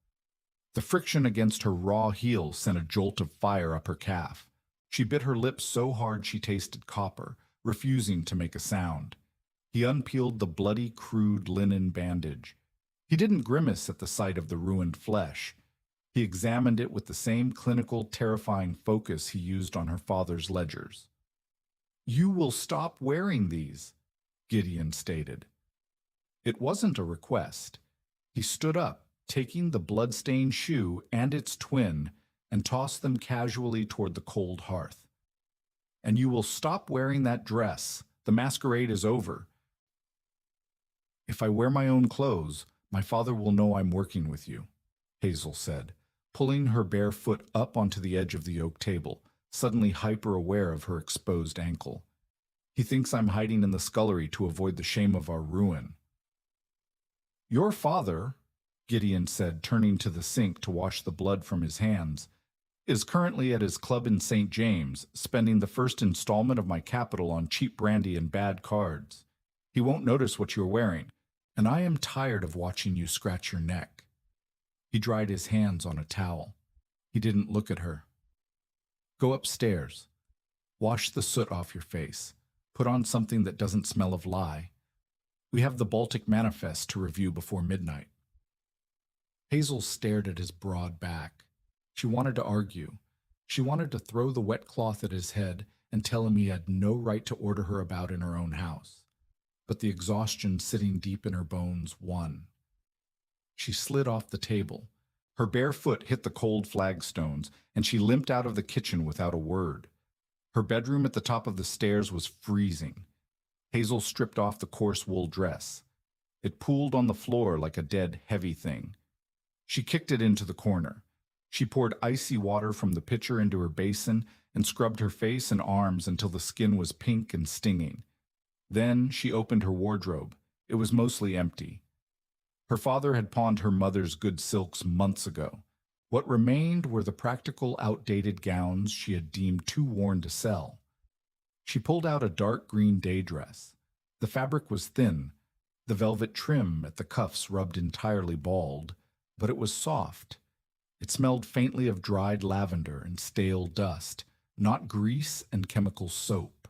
The friction against her raw heel sent a jolt of fire up her calf. She bit her lips so hard she tasted copper, refusing to make a sound. He unpeeled the bloody, crude linen bandage. He didn't grimace at the sight of the ruined flesh. He examined it with the same clinical, terrifying focus he used on her father's ledgers. "You will stop wearing these," Gideon stated. It wasn't a request. He stood up, taking the blood-stained shoe and its twin, and tossed them casually toward the cold hearth. "And you will stop wearing that dress. The masquerade is over. If I wear my own clothes, my father will know I'm working with you," Hazel said, pulling her bare foot up onto the edge of the oak table, suddenly hyper-aware of her exposed ankle. "He thinks I'm hiding in the scullery to avoid the shame of our ruin." "Your father," Gideon said, turning to the sink to wash the blood from his hands, "is currently at his club in St. James, spending the first installment of my capital on cheap brandy and bad cards. He won't notice what you're wearing, and I am tired of watching you scratch your neck." He dried his hands on a towel. He didn't look at her. "Go upstairs. Wash the soot off your face. Put on something that doesn't smell of lye. We have the Baltic Manifest to review before midnight." Hazel stared at his broad back. She wanted to argue. She wanted to throw the wet cloth at his head and tell him he had no right to order her about in her own house. But the exhaustion sitting deep in her bones won. She slid off the table. Her bare foot hit the cold flagstones, and she limped out of the kitchen without a word. Her bedroom at the top of the stairs was freezing. Hazel stripped off the coarse wool dress. It pooled on the floor like a dead, heavy thing. She kicked it into the corner. She poured icy water from the pitcher into her basin and scrubbed her face and arms until the skin was pink and stinging. Then she opened her wardrobe. It was mostly empty. Her father had pawned her mother's good silks months ago. What remained were the practical, outdated gowns she had deemed too worn to sell. She pulled out a dark green day dress. The fabric was thin, the velvet trim at the cuffs rubbed entirely bald, but it was soft. It smelled faintly of dried lavender and stale dust, not grease and chemical soap.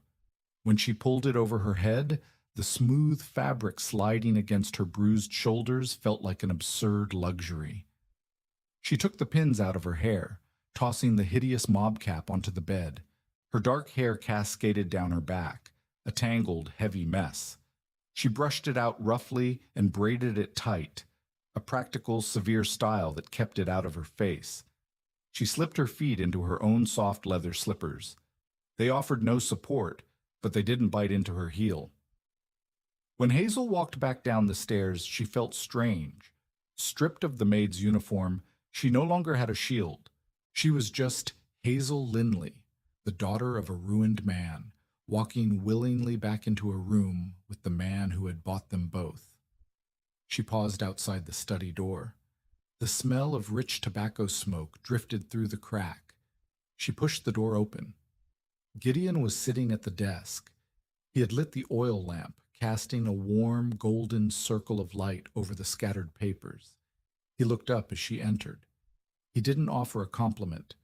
When she pulled it over her head, the smooth fabric sliding against her bruised shoulders felt like an absurd luxury. She took the pins out of her hair, tossing the hideous mob cap onto the bed. Her dark hair cascaded down her back, a tangled, heavy mess. She brushed it out roughly and braided it tight, a practical, severe style that kept it out of her face. She slipped her feet into her own soft leather slippers. They offered no support, but they didn't bite into her heel. When Hazel walked back down the stairs, she felt strange. Stripped of the maid's uniform, she no longer had a shield. She was just Hazel Linley, the daughter of a ruined man, walking willingly back into a room with the man who had bought them both. She paused outside the study door. The smell of rich tobacco smoke drifted through the crack. She pushed the door open. Gideon was sitting at the desk. He had lit the oil lamp, casting a warm, golden circle of light over the scattered papers. He looked up as she entered. He didn't offer a compliment.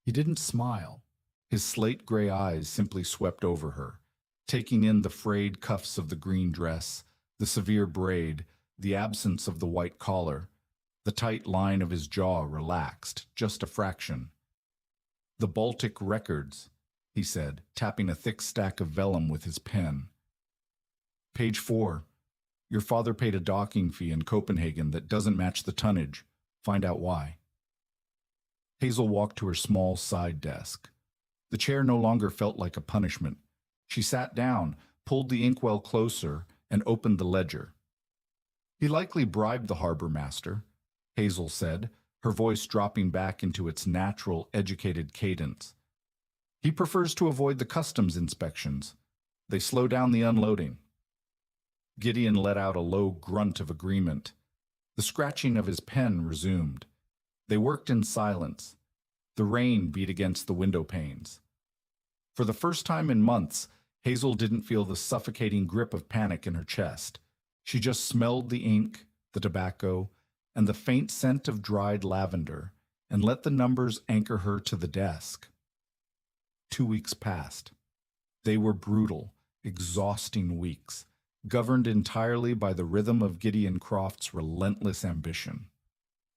He didn't smile. His slate-gray eyes simply swept over her, taking in the frayed cuffs of the green dress, the severe braid, the absence of the white collar. The tight line of his jaw relaxed, just a fraction. "The Baltic records," he said, tapping a thick stack of vellum with his pen. "Page 4. Your father paid a docking fee in Copenhagen that doesn't match the tonnage. Find out why. Hazel walked to her small side desk. The chair no longer felt like a punishment. She sat down, pulled the inkwell closer, and opened the ledger. He likely bribed the harbor master, Hazel said, her voice dropping back into its natural, educated cadence. He prefers to avoid the customs inspections. They slow down the unloading. Gideon let out a low grunt of agreement. The scratching of his pen resumed. They worked in silence. The rain beat against the window panes. For the first time in months, Hazel didn't feel the suffocating grip of panic in her chest. She just smelled the ink, the tobacco, and the faint scent of dried lavender, and let the numbers anchor her to the desk. 2 weeks passed. They were brutal, exhausting weeks, governed entirely by the rhythm of Gideon Croft's relentless ambition.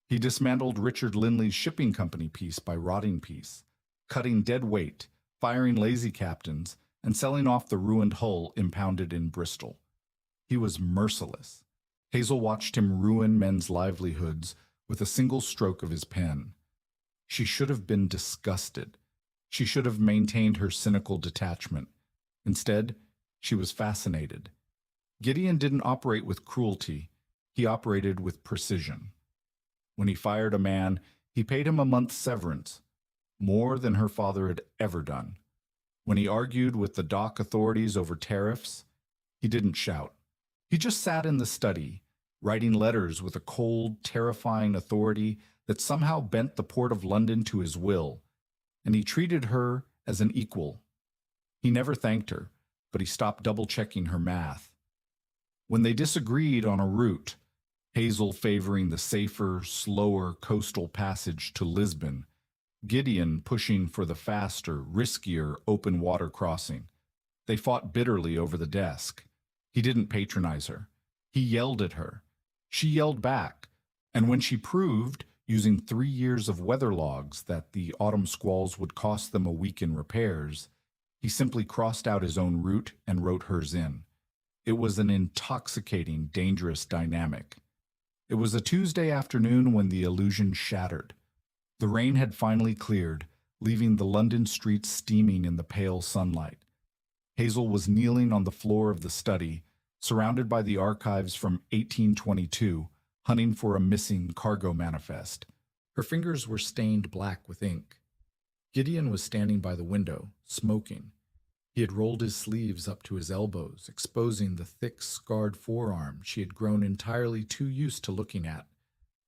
He dismantled Richard Lindley's shipping company piece by rotting piece, cutting dead weight, firing lazy captains, and selling off the ruined hull impounded in Bristol. He was merciless. Hazel watched him ruin men's livelihoods with a single stroke of his pen. She should have been disgusted. She should have maintained her cynical detachment. Instead, she was fascinated. Gideon didn't operate with cruelty. He operated with precision. When he fired a man, he paid him a month's severance, more than her father had ever done. When he argued with the dock authorities over tariffs, he didn't shout. He just sat in the study, writing letters with a cold, terrifying authority that somehow bent the Port of London to his will, and he treated her as an equal. He never thanked her, but he stopped double-checking her math. When they disagreed on a route, Hazel favoring the safer, slower coastal passage to Lisbon, Gideon pushing for the faster, riskier open water crossing, they fought bitterly over the desk. He didn't patronize her. He yelled at her. She yelled back, and when she proved, using 3 years of weather logs, that the autumn squalls would cost them a week in repairs, he simply crossed out his own route and wrote hers in. It was an intoxicating, dangerous dynamic. It was a Tuesday afternoon when the illusion shattered. The rain had finally cleared, leaving the London streets steaming in the pale sunlight. Hazel was kneeling on the floor of the study, surrounded by the archives from 1822, hunting for a missing cargo manifest. Her fingers were stained black with ink. Gideon was standing by the window, smoking. He had rolled his sleeves up to his elbows, exposing the thick, scarred forearm she had grown entirely too used to looking at.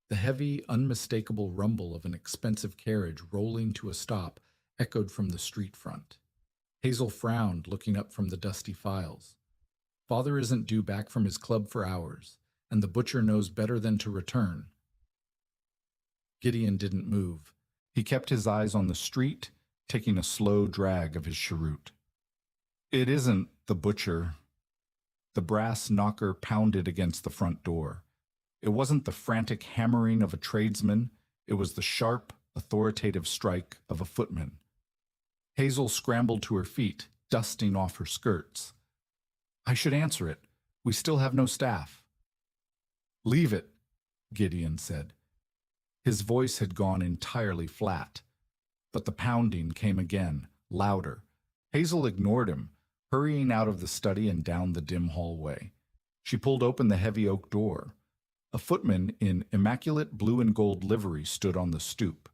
The heavy, unmistakable rumble of an expensive carriage rolling to a stop echoed from the street front. Hazel frowned, looking up from the dusty files. Father isn't due back from his club for hours, and the butcher knows better than to return. Gideon didn't move. He kept his eyes on the street, taking a slow drag of his cheroot. It isn't the butcher. The brass knocker pounded against the front door. It wasn't the frantic hammering of a tradesman. It was the sharp, authoritative strike of a footman. Hazel scrambled to her feet, dusting off her skirts. I should answer it. We still have no staff. Leave it, Gideon said. His voice had gone entirely flat, but the pounding came again, louder. Hazel ignored him, hurrying out of the study and down the dim hallway. She pulled open the heavy oak door. A footman in immaculate blue and gold livery stood on the stoop.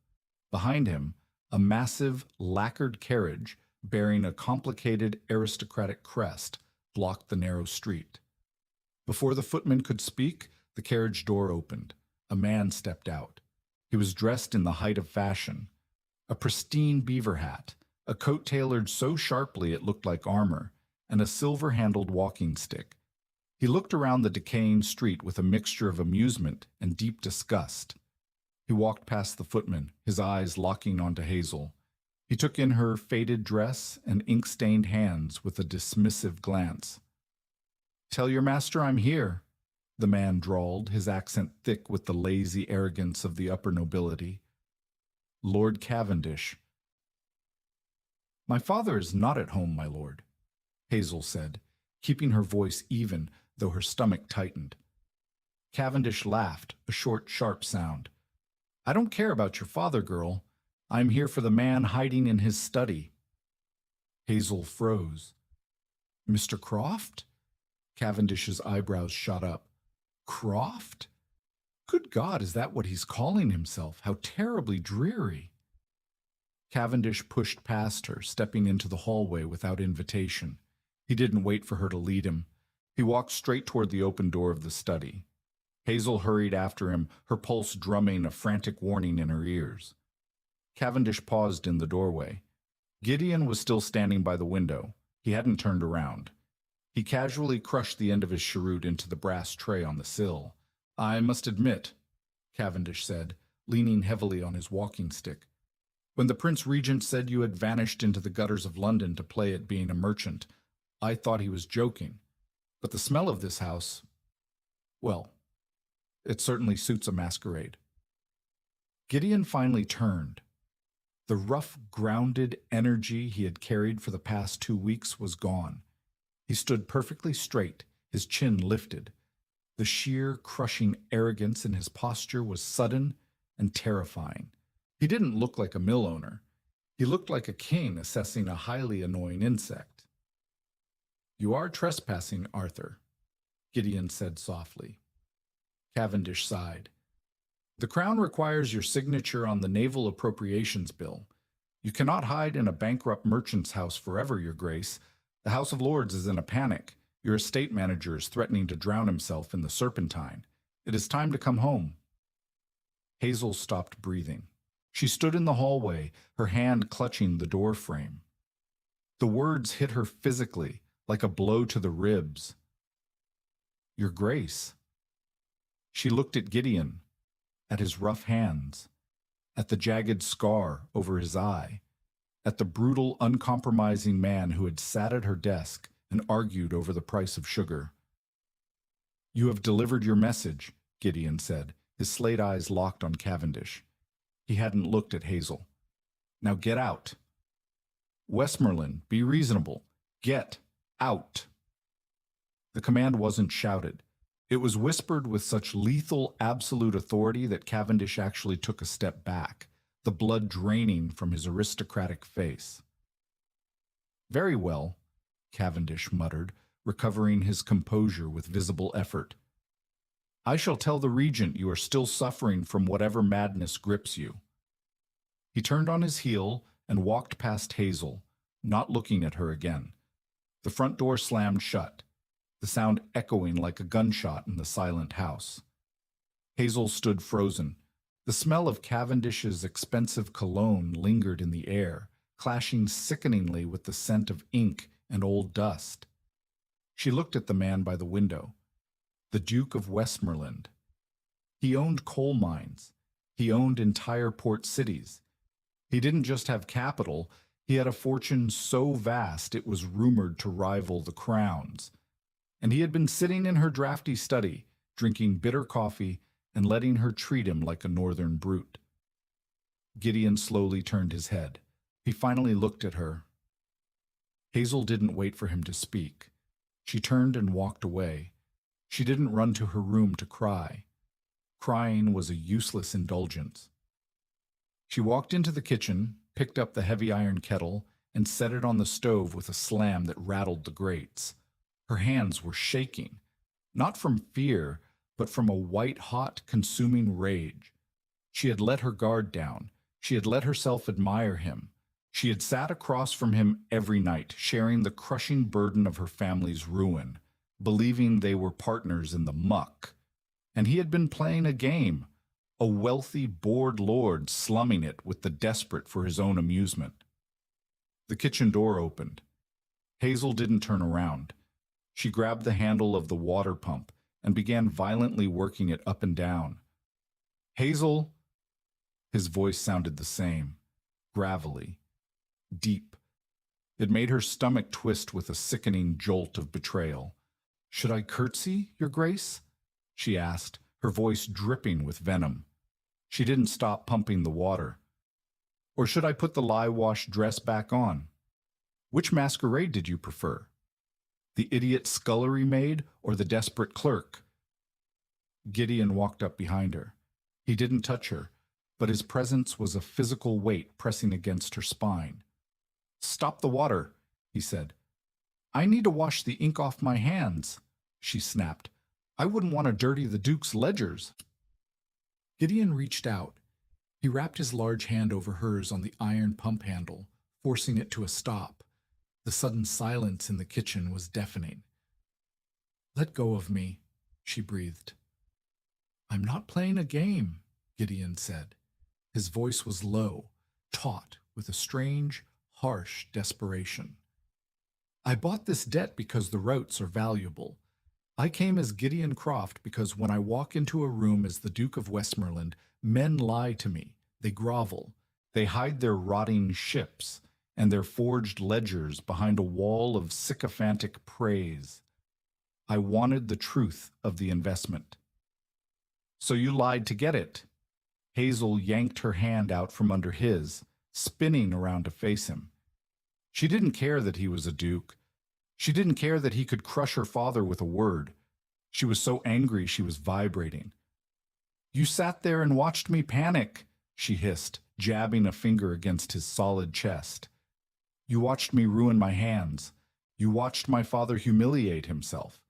Behind him, a massive, lacquered carriage bearing a complicated aristocratic crest blocked the narrow street. Before the footman could speak, the carriage door opened. A man stepped out. He was dressed in the height of fashion. A pristine beaver hat, a coat tailored so sharply it looked like armor, and a silver-handled walking stick. He looked around the decaying street with a mixture of amusement and deep disgust. He walked past the footman, his eyes locking onto Hazel. He took in her faded dress and ink-stained hands with a dismissive glance. "Tell your master I'm here," the man drawled, his accent thick with the lazy arrogance of the upper nobility. Lord Cavendish. "My father is not at home, my lord," Hazel said, keeping her voice even, though her stomach tightened. Cavendish laughed, a short, sharp sound. I don't care about your father, girl. I'm here for the man hiding in his study. Hazel froze. Mr. Croft? Cavendish's eyebrows shot up. Croft? Good God, is that what he's calling himself? How terribly dreary. Cavendish pushed past her, stepping into the hallway without invitation. He didn't wait for her to lead him. He walked straight toward the open door of the study. Hazel hurried after him, her pulse drumming a frantic warning in her ears. Cavendish paused in the doorway. Gideon was still standing by the window. He hadn't turned around. He casually crushed the end of his cheroot into the brass tray on the sill. I must admit, Cavendish said, leaning heavily on his walking stick, when the Prince Regent said you had vanished into the gutters of London to play at being a merchant, I thought he was joking. But the smell of this house, well, it certainly suits a masquerade. Gideon finally turned. The rough, grounded energy he had carried for the past 2 weeks was gone. He stood perfectly straight, his chin lifted. The sheer, crushing arrogance in his posture was sudden and terrifying. He didn't look like a mill owner. He looked like a king assessing a highly annoying insect. You are trespassing, Arthur, Gideon said softly. Cavendish sighed. The Crown requires your signature on the Naval Appropriations Bill. You cannot hide in a bankrupt merchant's house forever, Your Grace. The House of Lords is in a panic. Your estate manager is threatening to drown himself in the Serpentine. It is time to come home. Hazel stopped breathing. She stood in the hallway, her hand clutching the door frame. The words hit her physically, like a blow to the ribs. Your Grace. She looked at Gideon, at his rough hands, at the jagged scar over his eye, at the brutal, uncompromising man who had sat at her desk and argued over the price of sugar. You have delivered your message, Gideon said, his slate eyes locked on Cavendish. He hadn't looked at Hazel. Now get out. Westmoreland, be reasonable. Get out. The command wasn't shouted. It was whispered with such lethal, absolute authority that Cavendish actually took a step back, the blood draining from his aristocratic face. Very well, Cavendish muttered, recovering his composure with visible effort. I shall tell the Regent you are still suffering from whatever madness grips you. He turned on his heel and walked past Hazel, not looking at her again. The front door slammed shut, the sound echoing like a gunshot in the silent house. Hazel stood frozen. The smell of Cavendish's expensive cologne lingered in the air, clashing sickeningly with the scent of ink and old dust. She looked at the man by the window. The Duke of Westmoreland. He owned coal mines. He owned entire port cities. He didn't just have capital, he had a fortune so vast it was rumored to rival the Crown's. And he had been sitting in her drafty study, drinking bitter coffee and letting her treat him like a northern brute. Gideon slowly turned his head. He finally looked at her. Hazel didn't wait for him to speak. She turned and walked away. She didn't run to her room to cry. Crying was a useless indulgence. She walked into the kitchen, picked up the heavy iron kettle, and set it on the stove with a slam that rattled the grates. Her hands were shaking, not from fear, but from a white-hot, consuming rage. She had let her guard down. She had let herself admire him. She had sat across from him every night, sharing the crushing burden of her family's ruin, believing they were partners in the muck. And he had been playing a game, a wealthy, bored lord slumming it with the desperate for his own amusement. The kitchen door opened. Hazel didn't turn around. She grabbed the handle of the water pump and began violently working it up and down. Hazel! His voice sounded the same, gravelly, deep. It made her stomach twist with a sickening jolt of betrayal. Should I curtsy, Your Grace? She asked, her voice dripping with venom. She didn't stop pumping the water. Or should I put the lye-wash dress back on? Which masquerade did you prefer? The idiot scullery maid or the desperate clerk? Gideon walked up behind her. He didn't touch her, but his presence was a physical weight pressing against her spine. "Stop the water," he said. "I need to wash the ink off my hands," she snapped. "I wouldn't want to dirty the Duke's ledgers." Gideon reached out. He wrapped his large hand over hers on the iron pump handle, forcing it to a stop. The sudden silence in the kitchen was deafening. "Let go of me," she breathed. "I'm not playing a game," Gideon said. His voice was low, taut, with a strange, harsh desperation. "I bought this debt because the routes are valuable. I came as Gideon Croft because when I walk into a room as the Duke of Westmoreland, men lie to me, they grovel, they hide their rotting ships and their forged ledgers behind a wall of sycophantic praise. I wanted the truth of the investment." "So you lied to get it." Hazel yanked her hand out from under his, spinning around to face him. She didn't care that he was a duke. She didn't care that he could crush her father with a word. She was so angry she was vibrating. "You sat there and watched me panic," she hissed, jabbing a finger against his solid chest. "You watched me ruin my hands. You watched my father humiliate himself.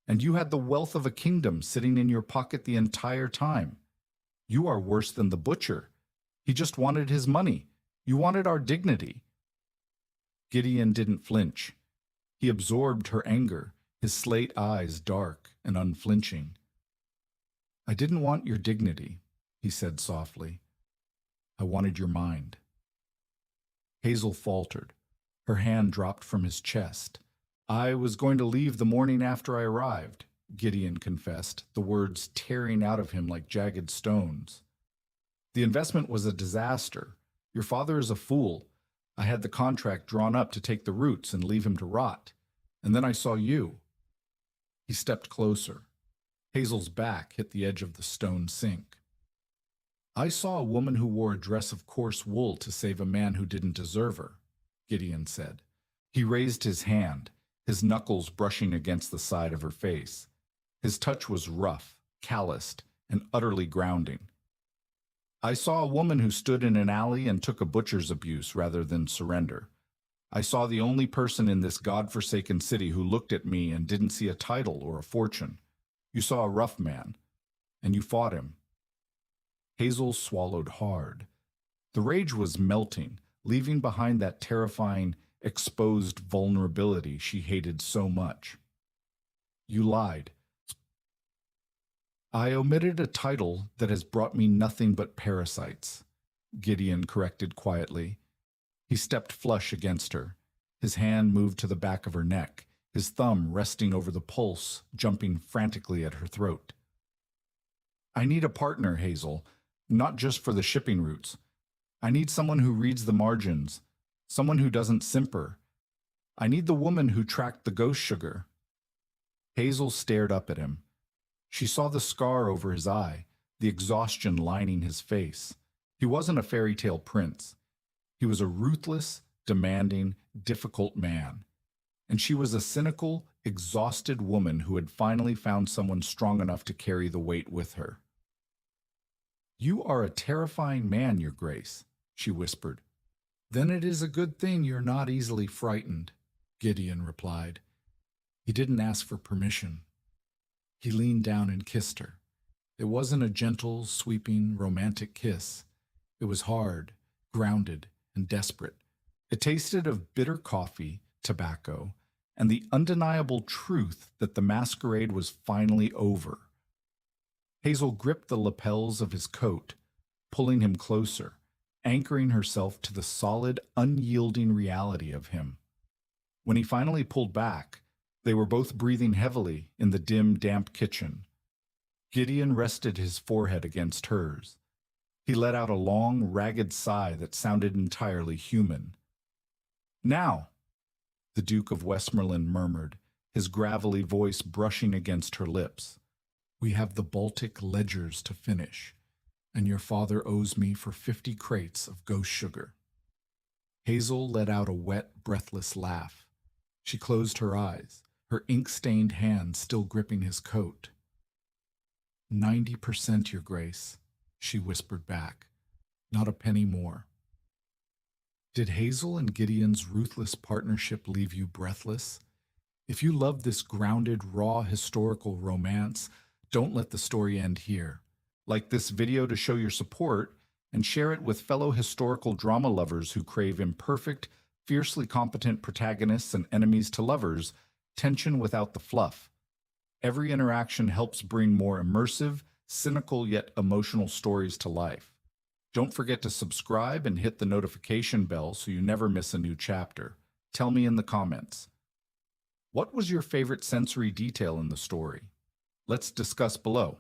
And you had the wealth of a kingdom sitting in your pocket the entire time. You are worse than the butcher. He just wanted his money. You wanted our dignity." Gideon didn't flinch. He absorbed her anger, his slate eyes dark and unflinching. "I didn't want your dignity," he said softly. "I wanted your mind." Hazel faltered. Her hand dropped from his chest. "I was going to leave the morning after I arrived," Gideon confessed, the words tearing out of him like jagged stones. "The investment was a disaster. Your father is a fool. I had the contract drawn up to take the roots and leave him to rot. And then I saw you." He stepped closer. Hazel's back hit the edge of the stone sink. "I saw a woman who wore a dress of coarse wool to save a man who didn't deserve her," Gideon said. He raised his hand, his knuckles brushing against the side of her face. His touch was rough, calloused, and utterly grounding. "I saw a woman who stood in an alley and took a butcher's abuse rather than surrender. I saw the only person in this God-forsaken city who looked at me and didn't see a title or a fortune. You saw a rough man, and you fought him." Hazel swallowed hard. The rage was melting, leaving behind that terrifying, exposed vulnerability she hated so much. "You lied." "I omitted a title that has brought me nothing but parasites," Gideon corrected quietly. He stepped flush against her. His hand moved to the back of her neck, his thumb resting over the pulse, jumping frantically at her throat. "I need a partner, Hazel, not just for the shipping routes. I need someone who reads the margins, someone who doesn't simper. I need the woman who tracked the ghost sugar." Hazel stared up at him. She saw the scar over his eye, the exhaustion lining his face. He wasn't a fairy tale prince. He was a ruthless, demanding, difficult man. And she was a cynical, exhausted woman who had finally found someone strong enough to carry the weight with her. "You are a terrifying man, Your Grace," she whispered. "Then it is a good thing you're not easily frightened," Gideon replied. He didn't ask for permission. He leaned down and kissed her. It wasn't a gentle, sweeping, romantic kiss. It was hard, grounded, and desperate. It tasted of bitter coffee, tobacco, and the undeniable truth that the masquerade was finally over. Hazel gripped the lapels of his coat, pulling him closer, anchoring herself to the solid, unyielding reality of him. When he finally pulled back, they were both breathing heavily in the dim, damp kitchen. Gideon rested his forehead against hers. He let out a long, ragged sigh that sounded entirely human. "Now," the Duke of Westmoreland murmured, his gravelly voice brushing against her lips, "we have the Baltic ledgers to finish, and your father owes me for 50 crates of ghost sugar." Hazel let out a wet, breathless laugh. She closed her eyes, her ink-stained hand still gripping his coat. 90%, Your Grace, she whispered back. Not a penny more. Did Hazel and Gideon's ruthless partnership leave you breathless? If you love this grounded, raw historical romance, don't let the story end here. Like this video to show your support and share it with fellow historical drama lovers who crave imperfect, fiercely competent protagonists and enemies to lovers, tension without the fluff. Every interaction helps bring more immersive, cynical yet emotional stories to life. Don't forget to subscribe and hit the notification bell so you never miss a new chapter. Tell me in the comments. What was your favorite sensory detail in the story? Let's discuss below.